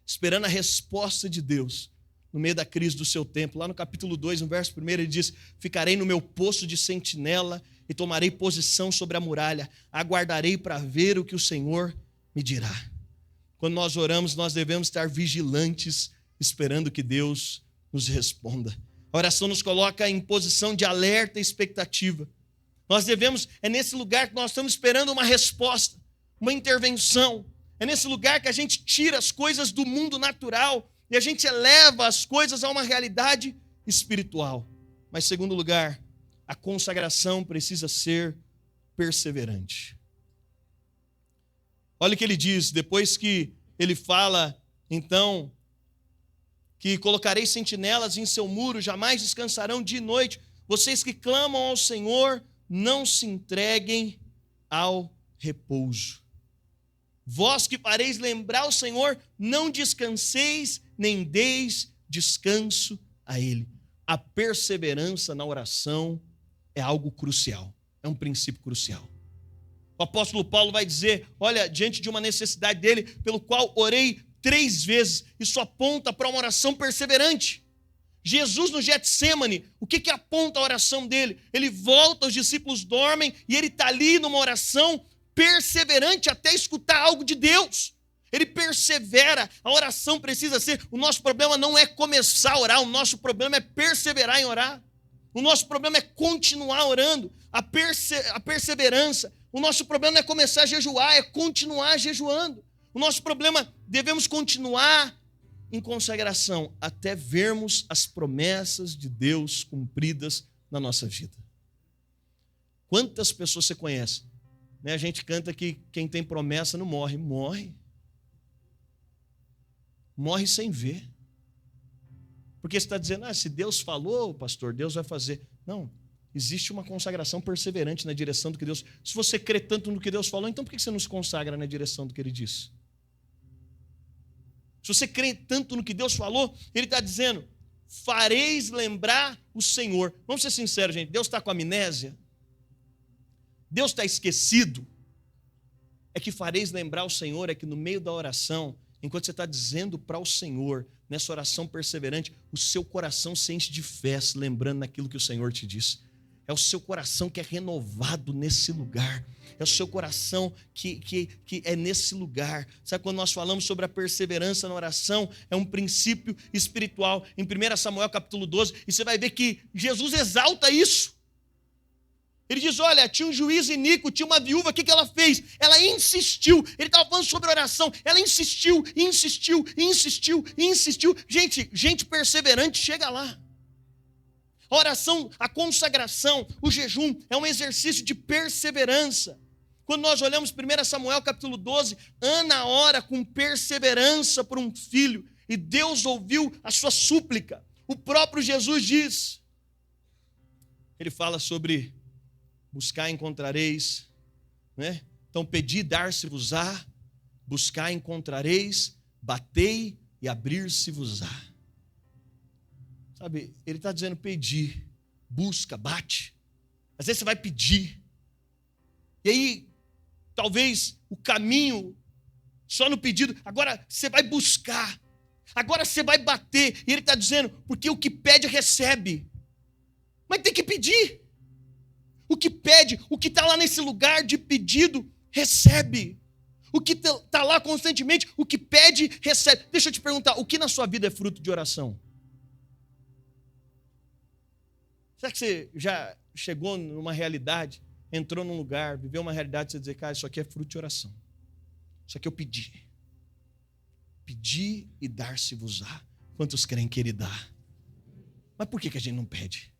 esperando a resposta de Deus no meio da crise do seu tempo. Lá no capítulo 2, no verso 1, ele diz, ficarei no meu posto de sentinela e tomarei posição sobre a muralha, aguardarei para ver o que o Senhor me dirá. Quando nós oramos, nós devemos estar vigilantes, esperando que Deus nos responda. A oração nos coloca em posição de alerta e expectativa. Nós devemos, é nesse lugar que nós estamos esperando uma resposta, uma intervenção. É nesse lugar que a gente tira as coisas do mundo natural e a gente eleva as coisas a uma realidade espiritual. Mas, segundo lugar, a consagração precisa ser perseverante. Olha o que ele diz, depois que ele fala, então, que colocarei sentinelas em seu muro, jamais descansarão dia e noite. Vocês que clamam ao Senhor, não se entreguem ao repouso. Vós que fareis lembrar o Senhor, não descanseis, nem deis descanso a Ele. A perseverança na oração é algo crucial, é um princípio crucial. O apóstolo Paulo vai dizer, olha, diante de uma necessidade dele, pelo qual orei 3 vezes, isso aponta para uma oração perseverante. Jesus no Getsêmani, o que aponta a oração dele? Ele volta, os discípulos dormem, e ele está ali numa oração perseverante até escutar algo de Deus. Ele persevera, a oração precisa ser, o nosso problema não é começar a orar, o nosso problema é perseverar em orar. O nosso problema é continuar orando, a perseverança. O nosso problema não é começar a jejuar, é continuar jejuando. O nosso problema, devemos continuar em consagração até vermos as promessas de Deus cumpridas na nossa vida. Quantas pessoas você conhece? A gente canta que quem tem promessa não morre. Morre sem ver. Porque você está dizendo, se Deus falou, pastor, Deus vai fazer. Não, existe uma consagração perseverante na direção do que Deus... Se você crê tanto no que Deus falou, então por que você não se consagra na direção do que Ele disse? Se você crê tanto no que Deus falou, Ele está dizendo, fareis lembrar o Senhor. Vamos ser sinceros, gente, Deus está com amnésia? Deus está esquecido? É que fareis lembrar o Senhor, é que no meio da oração, enquanto você está dizendo para o Senhor, nessa oração perseverante, o seu coração se enche de fé, se lembrando daquilo que o Senhor te disse. É o seu coração que é renovado nesse lugar. É o seu coração que é nesse lugar. Sabe, quando nós falamos sobre a perseverança na oração, é um princípio espiritual. Em 1 Samuel capítulo 12, e você vai ver que Jesus exalta isso. Ele diz, olha, tinha um juiz iníquo, tinha uma viúva, o que ela fez? Ela insistiu. Ele estava falando sobre oração. Ela insistiu. Gente perseverante chega lá. A oração, a consagração, o jejum é um exercício de perseverança. Quando nós olhamos 1 Samuel capítulo 12, Ana ora com perseverança por um filho e Deus ouviu a sua súplica. O próprio Jesus diz, ele fala sobre buscar encontrareis, né? Então pedi, dar-se-vos-á, buscar encontrareis, batei e abrir-se-vos-á. Sabe, ele está dizendo pedir, busca, bate. Às vezes você vai pedir. E aí, talvez o caminho, só no pedido, agora você vai buscar. Agora você vai bater. E ele está dizendo, porque o que pede, recebe. Mas tem que pedir. O que pede, o que está lá nesse lugar de pedido, recebe. O que está lá constantemente, o que pede, recebe. Deixa eu te perguntar, o que na sua vida é fruto de oração? Será que você já chegou numa realidade, entrou num lugar, viveu uma realidade, você dizer, cara, isso aqui é fruto de oração. Isso aqui eu pedi. Pedi e dar-se-vos-á. Quantos creem que ele dá? Mas por que a gente não pede?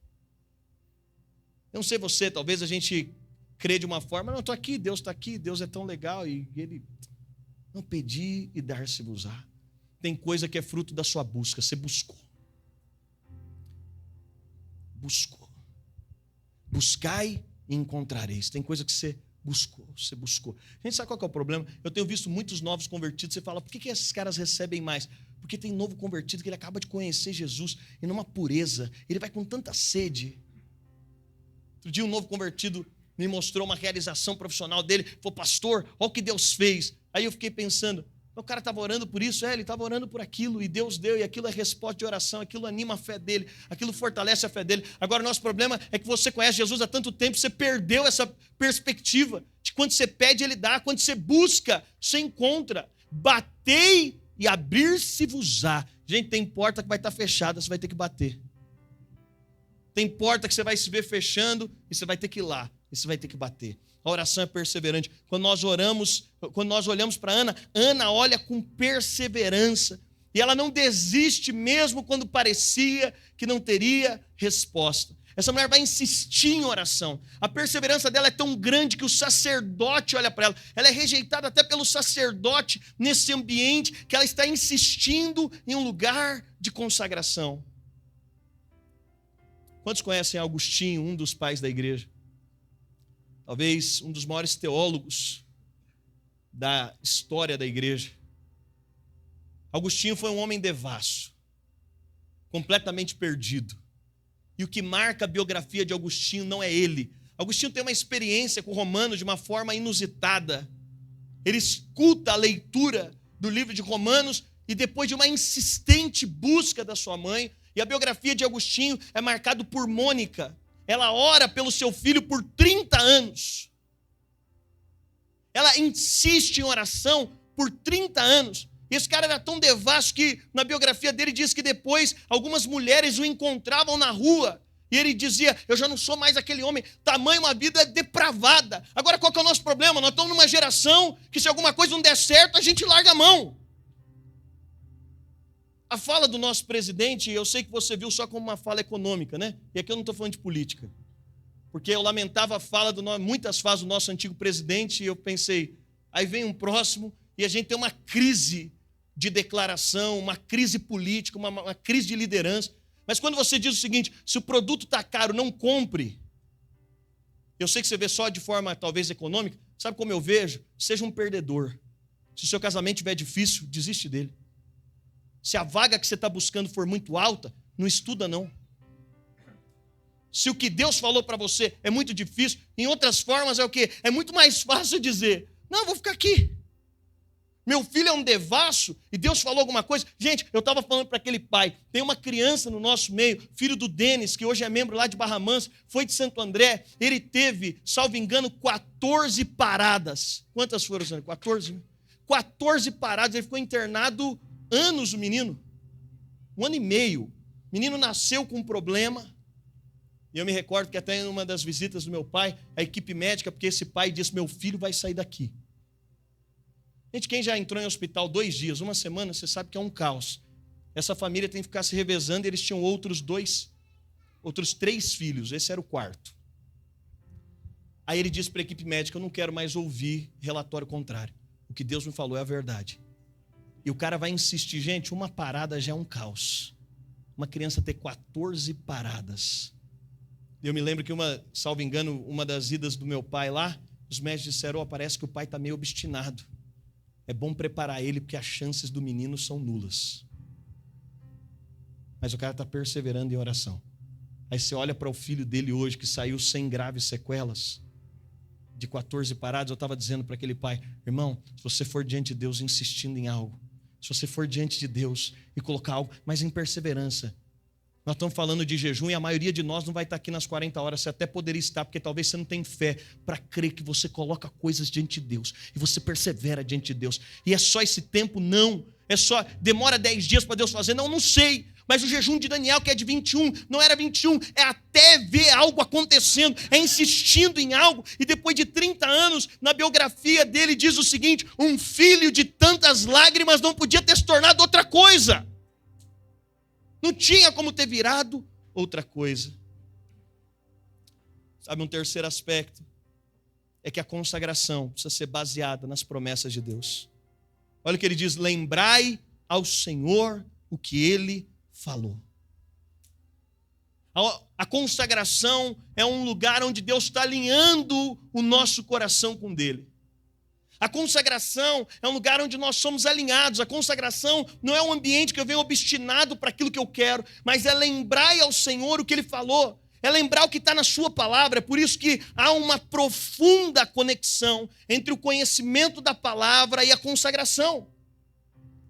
Eu não sei você, talvez a gente crê de uma forma, não, estou aqui, Deus é tão legal, e ele, não, pedi e dar-se-vos-á. Tem coisa que é fruto da sua busca, você buscou. Buscou. Buscai e encontrareis. Tem coisa que você buscou. A gente sabe qual que é o problema? Eu tenho visto muitos novos convertidos, você fala, por que esses caras recebem mais? Porque tem novo convertido que ele acaba de conhecer Jesus, e numa pureza, ele vai com tanta sede. Outro dia um novo convertido me mostrou uma realização profissional dele, falou, pastor, olha o que Deus fez. Aí eu fiquei pensando, o cara estava orando por isso, ele estava orando por aquilo, e Deus deu, e aquilo é resposta de oração, aquilo anima a fé dele, aquilo fortalece a fé dele. Agora o nosso problema é que você conhece Jesus há tanto tempo, você perdeu essa perspectiva de quando você pede, ele dá, quando você busca, você encontra. Batei e abrir-se-vos-á. Gente, tem porta que vai estar fechada, você vai ter que bater. Tem porta que você vai se ver fechando, e você vai ter que ir lá, e você vai ter que bater. A oração é perseverante. Quando nós olhamos para Ana, Ana olha com perseverança. E ela não desiste mesmo quando parecia que não teria resposta. Essa mulher vai insistir em oração. A perseverança dela é tão grande que o sacerdote olha para ela. Ela é rejeitada até pelo sacerdote nesse ambiente que ela está insistindo em um lugar de consagração. Quantos conhecem Agostinho, um dos pais da igreja? Talvez um dos maiores teólogos da história da igreja. Agostinho foi um homem devasso, completamente perdido. E o que marca a biografia de Agostinho não é ele. Agostinho tem uma experiência com Romanos de uma forma inusitada. Ele escuta a leitura do livro de Romanos e depois de uma insistente busca da sua mãe, e a biografia de Agostinho é marcada por Mônica. Ela ora pelo seu filho por 30 anos. Ela insiste em oração por 30 anos. E esse cara era tão devasso que na biografia dele diz que depois algumas mulheres o encontravam na rua. E ele dizia, eu já não sou mais aquele homem, tamanho uma vida depravada. Agora qual que é o nosso problema? Nós estamos numa geração que se alguma coisa não der certo, a gente larga a mão. A fala do nosso presidente, eu sei que você viu só como uma fala econômica, né? E aqui eu não estou falando de política. Porque eu lamentava a fala muitas falas do nosso antigo presidente, e eu pensei, aí vem um próximo, e a gente tem uma crise de declaração, uma crise política, uma crise de liderança. Mas quando você diz o seguinte, se o produto está caro, não compre. Eu sei que você vê só de forma talvez econômica, sabe como eu vejo? Seja um perdedor. Se o seu casamento estiver difícil, desiste dele. Se a vaga que você está buscando for muito alta, não estuda não. Se o que Deus falou para você é muito difícil, em outras formas é o quê? É muito mais fácil dizer, não, vou ficar aqui. Meu filho é um devasso e Deus falou alguma coisa. Gente, eu estava falando para aquele pai, tem uma criança no nosso meio, filho do Denis, que hoje é membro lá de Barra Mansa, foi de Santo André, ele teve, salvo engano, 14 paradas. Quantas foram, Sandra? 14? 14 paradas, ele ficou internado anos, o menino. 1 ano e meio. O menino nasceu com um problema. E eu me recordo que até em uma das visitas do meu pai, a equipe médica, porque esse pai disse, meu filho vai sair daqui. Gente, quem já entrou em hospital 2 dias, 1 semana, você sabe que é um caos. Essa família tem que ficar se revezando, e eles tinham outros 2. outros 3 filhos, esse era o 4º. Aí ele disse para a equipe médica, eu não quero mais ouvir relatório contrário. O que Deus me falou é a verdade. E o cara vai insistir, gente, uma parada já é um caos. Uma criança ter 14 paradas. Eu me lembro que salvo engano, uma das idas do meu pai lá, os médicos disseram, parece que o pai está meio obstinado. É bom preparar ele, porque as chances do menino são nulas. Mas o cara está perseverando em oração. Aí você olha para o filho dele hoje, que saiu sem graves sequelas, de 14 paradas, eu estava dizendo para aquele pai, irmão, se você for diante de Deus insistindo em algo, se você for diante de Deus e colocar algo, mas em perseverança. Nós estamos falando de jejum e a maioria de nós não vai estar aqui nas 40 horas, você até poderia estar, porque talvez você não tenha fé para crer que você coloca coisas diante de Deus e você persevera diante de Deus. E é só esse tempo? Não. É só, demora 10 dias para Deus fazer? Não sei. Mas o jejum de Daniel, que é de 21, não era 21, é até ver algo acontecendo, é insistindo em algo. E depois de 30 anos, na biografia dele diz o seguinte, um filho de tantas lágrimas não podia ter se tornado outra coisa. Não tinha como ter virado outra coisa. Sabe, um terceiro aspecto é que a consagração precisa ser baseada nas promessas de Deus. Olha o que ele diz, lembrai ao Senhor o que Ele falou. A consagração é um lugar onde Deus está alinhando o nosso coração com o dele. A consagração é um lugar onde nós somos alinhados. A consagração não é um ambiente que eu venho obstinado para aquilo que eu quero, mas é lembrar ao Senhor o que Ele falou, é lembrar o que está na sua palavra. É por isso que há uma profunda conexão entre o conhecimento da palavra e a consagração.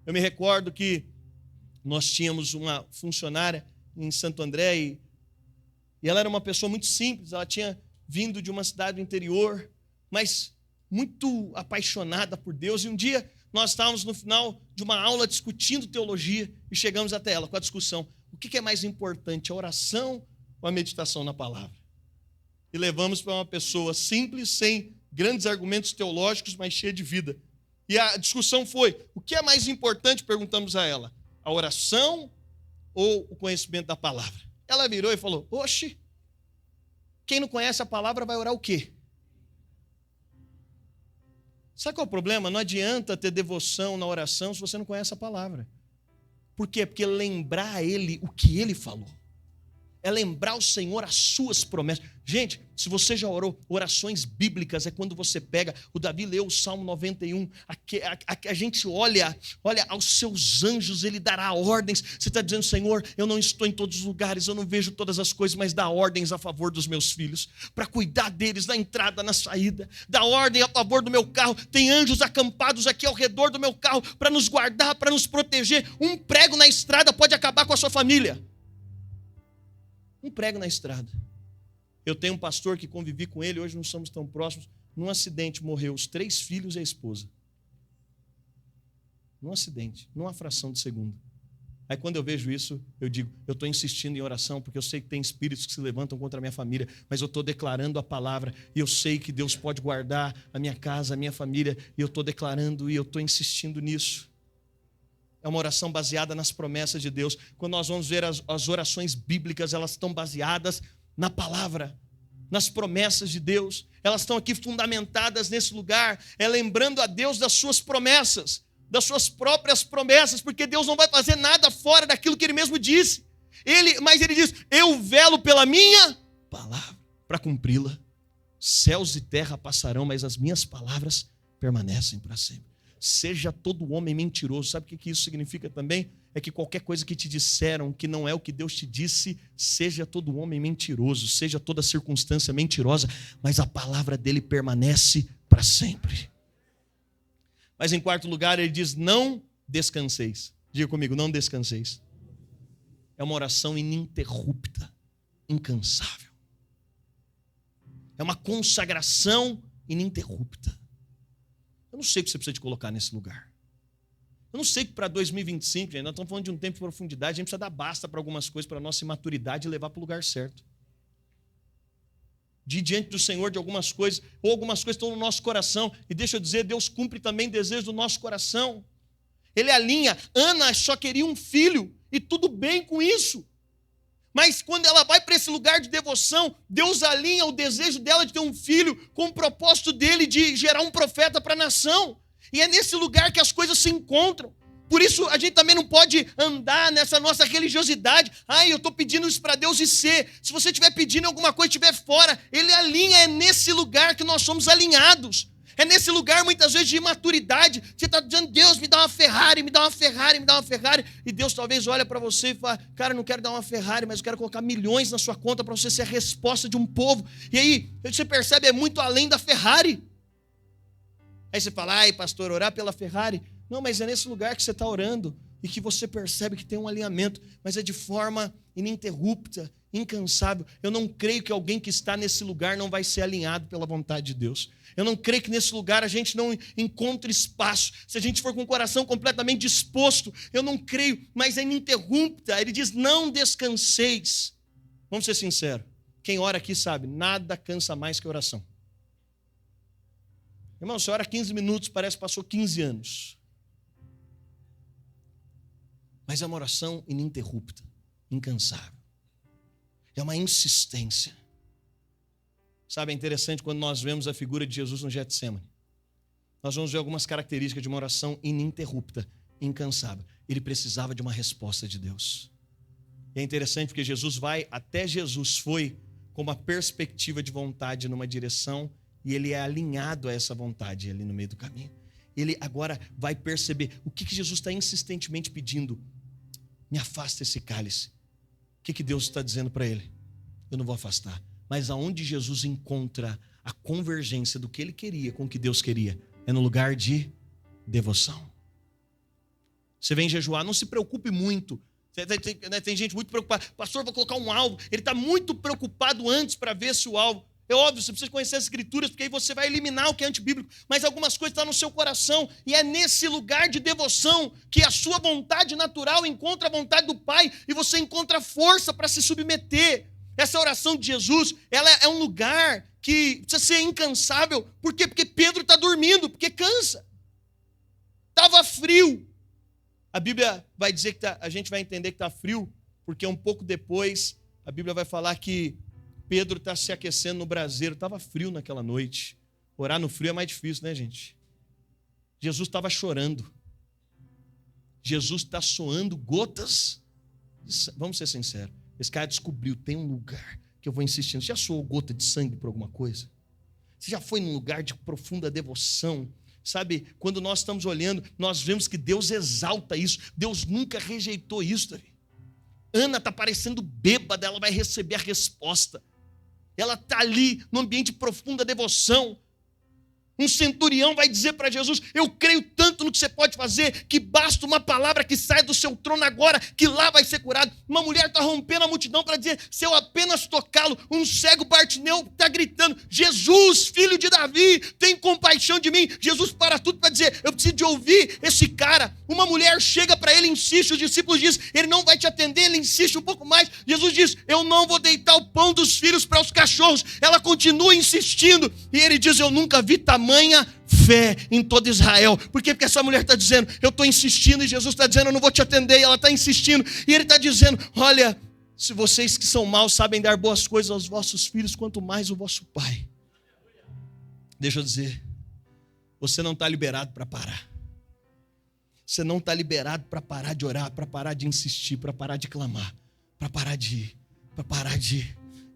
Eu me recordo que nós tínhamos uma funcionária em Santo André e ela era uma pessoa muito simples, ela tinha vindo de uma cidade do interior, mas muito apaixonada por Deus, e um dia nós estávamos no final de uma aula discutindo teologia e chegamos até ela com a discussão, o que é mais importante, a oração ou a meditação na palavra? E levamos para uma pessoa simples, sem grandes argumentos teológicos, mas cheia de vida. E a discussão foi, o que é mais importante, perguntamos a ela, a oração ou o conhecimento da palavra? Ela virou e falou, oxe, quem não conhece a palavra vai orar o quê? Sabe qual é o problema? Não adianta ter devoção na oração se você não conhece a palavra. Por quê? Porque lembrar a Ele o que Ele falou. É lembrar ao Senhor as suas promessas. Gente, se você já orou, orações bíblicas é quando você pega, o Davi leu o Salmo 91, a gente olha aos seus anjos, Ele dará ordens. Você está dizendo, Senhor, eu não estou em todos os lugares, eu não vejo todas as coisas, mas dá ordens a favor dos meus filhos, para cuidar deles na entrada, na saída, dá ordem a favor do meu carro, tem anjos acampados aqui ao redor do meu carro, para nos guardar, para nos proteger. Um prego na estrada pode acabar com a sua família. Um prego na estrada. Eu tenho um pastor que convivi com ele, hoje não somos tão próximos, num acidente morreu os 3 filhos e a esposa. Num acidente, numa fração de segundo. Aí quando eu vejo isso, eu digo, eu estou insistindo em oração, porque eu sei que tem espíritos que se levantam contra a minha família, mas eu estou declarando a palavra, e eu sei que Deus pode guardar a minha casa, a minha família, e eu estou declarando, e eu estou insistindo nisso. É uma oração baseada nas promessas de Deus. Quando nós vamos ver as orações bíblicas, elas estão baseadas na palavra, nas promessas de Deus. Elas estão aqui fundamentadas nesse lugar, lembrando a Deus das suas promessas, das suas próprias promessas, porque Deus não vai fazer nada fora daquilo que Ele mesmo disse. Mas Ele diz, eu velo pela minha palavra para cumpri-la. Céus e terra passarão, mas as minhas palavras permanecem para sempre. Seja todo homem mentiroso. Sabe o que isso significa também? É que qualquer coisa que te disseram que não é o que Deus te disse, seja todo homem mentiroso, seja toda circunstância mentirosa, mas a palavra dele permanece para sempre. Mas em quarto lugar, ele diz, não descanseis. Diga comigo, não descanseis. É uma oração ininterrupta, incansável. É uma consagração ininterrupta. Eu não sei o que você precisa de colocar nesse lugar. Eu não sei que para 2025, gente, nós estamos falando de um tempo de profundidade, a gente precisa dar basta para algumas coisas, para a nossa imaturidade e levar para o lugar certo. De ir diante do Senhor de algumas coisas, ou algumas coisas estão no nosso coração, e deixa eu dizer, Deus cumpre também desejos do nosso coração. Ele alinha, Ana só queria um filho, e tudo bem com isso. Mas quando ela vai para esse lugar de devoção, Deus alinha o desejo dela de ter um filho com o propósito dele de gerar um profeta para a nação. E é nesse lugar que as coisas se encontram. Por isso a gente também não pode andar nessa nossa religiosidade. Eu estou pedindo isso para Deus e ser. Se você estiver pedindo alguma coisa e estiver fora, Ele alinha. É nesse lugar que nós somos alinhados. É nesse lugar, muitas vezes, de imaturidade. Você está dizendo, Deus, me dá uma Ferrari, me dá uma Ferrari, me dá uma Ferrari. E Deus talvez olha para você e fala, cara, eu não quero dar uma Ferrari, mas eu quero colocar milhões na sua conta para você ser a resposta de um povo. E aí, você percebe, é muito além da Ferrari. Aí você fala, pastor, orar pela Ferrari. Não, mas é nesse lugar que você está orando e que você percebe que tem um alinhamento, mas é de forma ininterrupta, incansável. Eu não creio que alguém que está nesse lugar não vai ser alinhado pela vontade de Deus. Eu não creio que nesse lugar a gente não encontre espaço. Se a gente for com o coração completamente disposto, eu não creio, mas é ininterrupta. Ele diz, não descanseis. Vamos ser sinceros. Quem ora aqui sabe, nada cansa mais que oração. Irmão, você ora 15 minutos, parece que passou 15 anos. Mas é uma oração ininterrupta, incansável. É uma insistência. Sabe, é interessante quando nós vemos a figura de Jesus no Getsemane. Nós vamos ver algumas características de uma oração ininterrupta, incansável. Ele precisava de uma resposta de Deus. E é interessante porque Jesus foi com uma perspectiva de vontade numa direção e ele é alinhado a essa vontade ali no meio do caminho. Ele agora vai perceber o que Jesus está insistentemente pedindo. Me afasta esse cálice. O que Deus está dizendo para ele? Eu não vou afastar. Mas aonde Jesus encontra a convergência do que ele queria com o que Deus queria? É no lugar de devoção. Você vem jejuar, não se preocupe muito. Tem gente muito preocupada. Pastor, vou colocar um alvo. Ele está muito preocupado antes para ver se o alvo... É óbvio, você precisa conhecer as escrituras, porque aí você vai eliminar o que é antibíblico. Mas algumas coisas estão no seu coração. E é nesse lugar de devoção que a sua vontade natural encontra a vontade do Pai. E você encontra força para se submeter. Essa oração de Jesus, ela é um lugar que precisa ser incansável. Por quê? Porque Pedro está dormindo, porque cansa. Estava frio. A Bíblia vai dizer que a gente vai entender que está frio, porque um pouco depois a Bíblia vai falar que Pedro está se aquecendo no braseiro. Estava frio naquela noite. Orar no frio é mais difícil, né, gente? Jesus estava chorando. Jesus está soando gotas. Vamos ser sinceros. Esse cara descobriu, tem um lugar que eu vou insistindo. Você já soou gota de sangue por alguma coisa? Você já foi num lugar de profunda devoção? Sabe, quando nós estamos olhando, nós vemos que Deus exalta isso. Deus nunca rejeitou isso, Davi. Ana está parecendo bêbada, ela vai receber a resposta. Ela está ali no ambiente de profunda devoção. Um centurião vai dizer para Jesus, eu creio tanto no que você pode fazer, que basta uma palavra que sai do seu trono agora, que lá vai ser curado. Uma mulher está rompendo a multidão para dizer, se eu apenas tocá-lo, um cego Bartimeu está gritando, Jesus, filho de Davi, tem compaixão de mim. Jesus para tudo para dizer, eu preciso de ouvir esse cara. Uma mulher chega para ele, insiste, os discípulos dizem, ele não vai te atender, ele insiste um pouco mais. Jesus diz, eu não vou deitar o pão dos filhos para os cachorros. Ela continua insistindo, e ele diz, eu nunca vi tamanha fé em todo Israel. Por quê? Porque essa mulher está dizendo, eu estou insistindo, e Jesus está dizendo, eu não vou te atender, e ela está insistindo, e ele está dizendo, olha, se vocês que são maus sabem dar boas coisas aos vossos filhos, quanto mais o vosso Pai. Deixa eu dizer, você não está liberado para parar. Você não está liberado para parar de orar, para parar de insistir, para parar de clamar, para parar de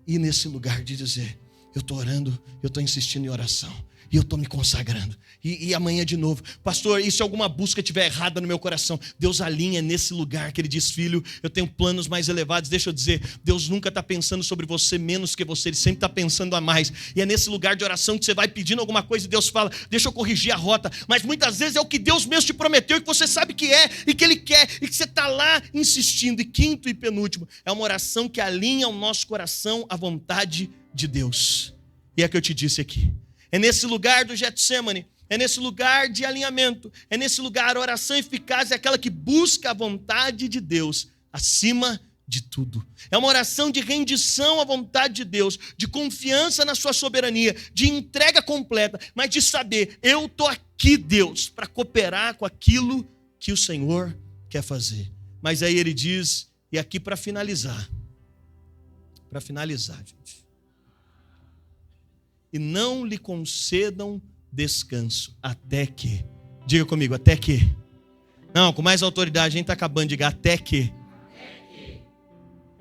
ir nesse lugar de dizer, eu estou orando, eu estou insistindo em oração. E eu estou me consagrando. E amanhã de novo. Pastor, e se alguma busca estiver errada no meu coração? Deus alinha nesse lugar que ele diz, filho, eu tenho planos mais elevados. Deixa eu dizer, Deus nunca está pensando sobre você menos que você. Ele sempre está pensando a mais. E é nesse lugar de oração que você vai pedindo alguma coisa e Deus fala, deixa eu corrigir a rota. Mas muitas vezes é o que Deus mesmo te prometeu e que você sabe que é e que ele quer. E que você está lá insistindo. E quinto e penúltimo, é uma oração que alinha o nosso coração à vontade de Deus. E é o que eu te disse aqui. É nesse lugar do Getsemane, é nesse lugar de alinhamento, é nesse lugar a oração eficaz é aquela que busca a vontade de Deus acima de tudo. É uma oração de rendição à vontade de Deus, de confiança na sua soberania, de entrega completa, mas de saber, eu estou aqui, Deus, para cooperar com aquilo que o Senhor quer fazer. Mas aí ele diz, e aqui para finalizar, Para finalizar, gente. E não lhe concedam descanso, até que. Diga comigo, até que. Não, com mais autoridade, a gente está acabando de dizer, até que.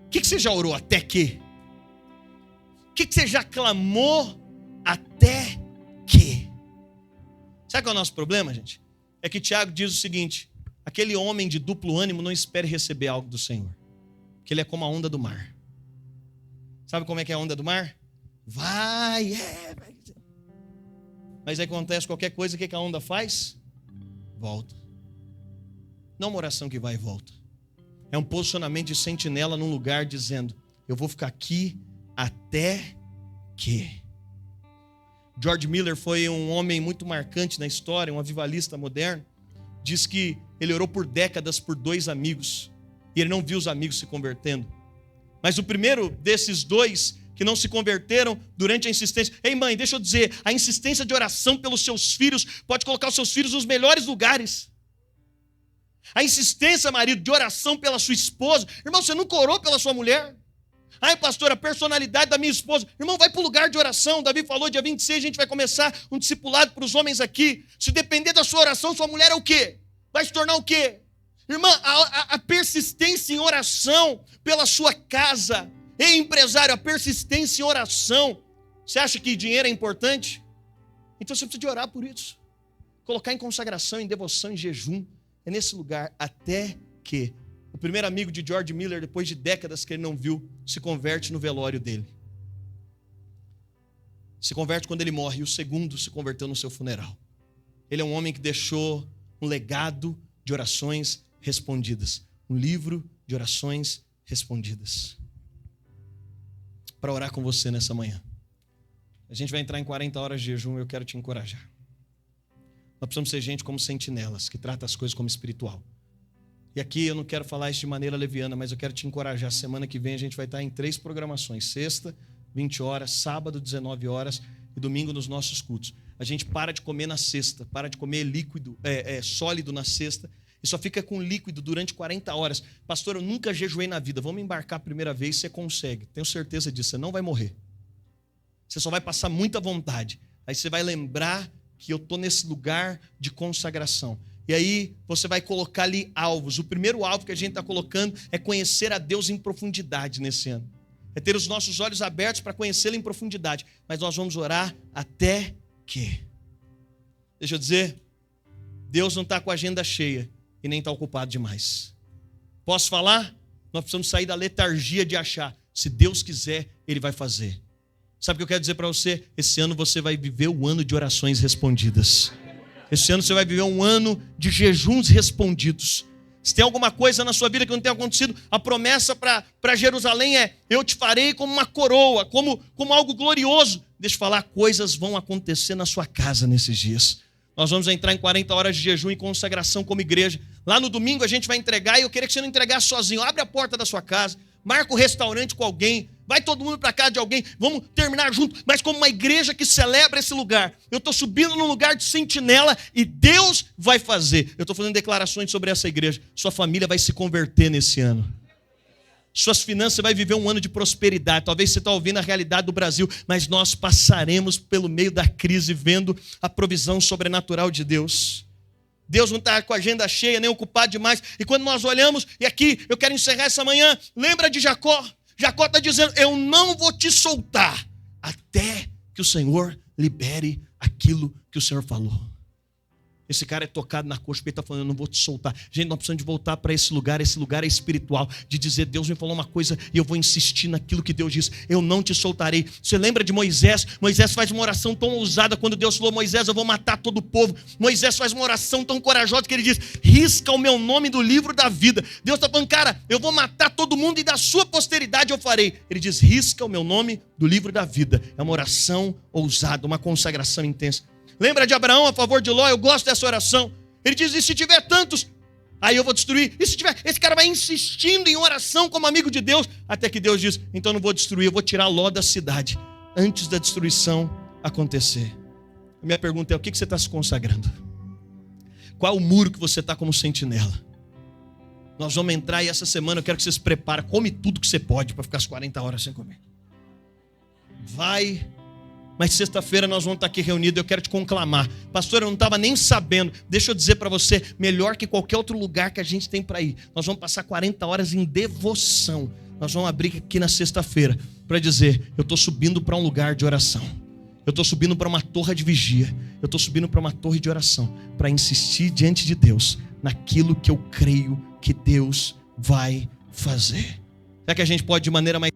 O que você já orou até que? O que você já clamou até que? Sabe qual é o nosso problema, gente? É que Tiago diz o seguinte: aquele homem de duplo ânimo não espere receber algo do Senhor, porque ele é como a onda do mar. Sabe como é que é a onda do mar? Vai. Mas aí acontece qualquer coisa, o que a onda faz? Volta. Não é uma oração que vai e volta. É um posicionamento de sentinela num lugar dizendo: eu vou ficar aqui até que. George Miller foi um homem muito marcante na história, um avivalista moderno. Diz que ele orou por décadas por 2 amigos e ele não viu os amigos se convertendo. Mas o primeiro desses 2 que não se converteram durante a insistência. Ei, mãe, deixa eu dizer, a insistência de oração pelos seus filhos pode colocar os seus filhos nos melhores lugares. A insistência, marido, de oração pela sua esposa. Irmão, você nunca orou pela sua mulher? Ai, pastor, a personalidade da minha esposa. Irmão, vai para o lugar de oração. Davi falou, dia 26 a gente vai começar um discipulado para os homens aqui. Se depender da sua oração, sua mulher é o quê? Vai se tornar o quê? Irmã, a persistência em oração pela sua casa. Ei, empresário, a persistência em oração. Você acha que dinheiro é importante? Então você precisa de orar por isso. Colocar em consagração, em devoção, em jejum. É nesse lugar até que o primeiro amigo de George Miller, depois de décadas que ele não viu, se converte no velório dele. Se converte quando ele morre. E o segundo se converteu no seu funeral. Ele é um homem que deixou um legado de orações respondidas. Um livro de orações respondidas. Para orar com você nessa manhã. A gente vai entrar em 40 horas de jejum e eu quero te encorajar. Nós precisamos ser gente como sentinelas, que trata as coisas como espiritual. E aqui eu não quero falar isso de maneira leviana, mas eu quero te encorajar. Semana que vem a gente vai estar em 3 programações. Sexta, 20 horas, sábado, 19 horas e domingo nos nossos cultos. A gente para de comer na sexta, para de comer líquido, sólido na sexta, e só fica com líquido durante 40 horas. Pastor, eu nunca jejuei na vida. Vamos embarcar a primeira vez, você consegue. Tenho certeza disso, você não vai morrer. Você só vai passar muita vontade. Aí você vai lembrar que eu estou nesse lugar de consagração. E aí você vai colocar ali alvos. O primeiro alvo que a gente está colocando é conhecer a Deus em profundidade nesse ano. É ter os nossos olhos abertos para conhecê-lo em profundidade. Mas nós vamos orar até que. Deixa eu dizer, Deus não está com a agenda cheia e nem está ocupado demais. Posso falar? Nós precisamos sair da letargia de achar. Se Deus quiser, Ele vai fazer. Sabe o que eu quero dizer para você? Esse ano você vai viver o ano de orações respondidas. Esse ano você vai viver um ano de jejuns respondidos. Se tem alguma coisa na sua vida que não tem acontecido, a promessa para Jerusalém é: eu te farei como uma coroa, como algo glorioso. Deixa eu falar, coisas vão acontecer na sua casa nesses dias. Nós vamos entrar em 40 horas de jejum e consagração como igreja. Lá no domingo a gente vai entregar, e eu queria que você não entregasse sozinho. Abre a porta da sua casa, marca o restaurante com alguém, vai todo mundo para casa de alguém, vamos terminar junto, mas como uma igreja que celebra esse lugar. Eu estou subindo num lugar de sentinela e Deus vai fazer. Eu estou fazendo declarações sobre essa igreja. Sua família vai se converter nesse ano. Suas finanças, vai viver um ano de prosperidade. Talvez você está ouvindo a realidade do Brasil, mas nós passaremos pelo meio da crise vendo a provisão sobrenatural de Deus. Deus não está com a agenda cheia, nem ocupado demais. E quando nós olhamos, e aqui eu quero encerrar essa manhã, lembra de Jacó? Jacó está dizendo: eu não vou te soltar até que o Senhor libere aquilo que o Senhor falou. Esse cara é tocado na coxa, porque ele está falando: eu não vou te soltar. Gente, nós precisamos de voltar para esse lugar é espiritual, de dizer: Deus me falou uma coisa e eu vou insistir naquilo que Deus disse, eu não te soltarei. Você lembra de Moisés? Moisés faz uma oração tão ousada quando Deus falou: Moisés, eu vou matar todo o povo. Moisés faz uma oração tão corajosa que ele diz: risca o meu nome do livro da vida. Deus está falando: cara, eu vou matar todo mundo e da sua posteridade eu farei. Ele diz: risca o meu nome do livro da vida. É uma oração ousada, uma consagração intensa. Lembra de Abraão a favor de Ló? Eu gosto dessa oração. Ele diz: e se tiver tantos, aí eu vou destruir. E se tiver, esse cara vai insistindo em oração como amigo de Deus, até que Deus diz: então não vou destruir, eu vou tirar Ló da cidade, antes da destruição acontecer. A minha pergunta é: o que você está se consagrando? Qual é o muro que você está como sentinela? Nós vamos entrar e essa semana eu quero que você se prepare. Come tudo que você pode para ficar as 40 horas sem comer. Vai. Mas sexta-feira nós vamos estar aqui reunidos. Eu quero te conclamar. Pastor, eu não estava nem sabendo. Deixa eu dizer para você, melhor que qualquer outro lugar que a gente tem para ir. Nós vamos passar 40 horas em devoção. Nós vamos abrir aqui na sexta-feira para dizer, eu estou subindo para um lugar de oração. Eu estou subindo para uma torre de vigia. Eu estou subindo para uma torre de oração para insistir diante de Deus naquilo que eu creio que Deus vai fazer. Será que a gente pode de maneira mais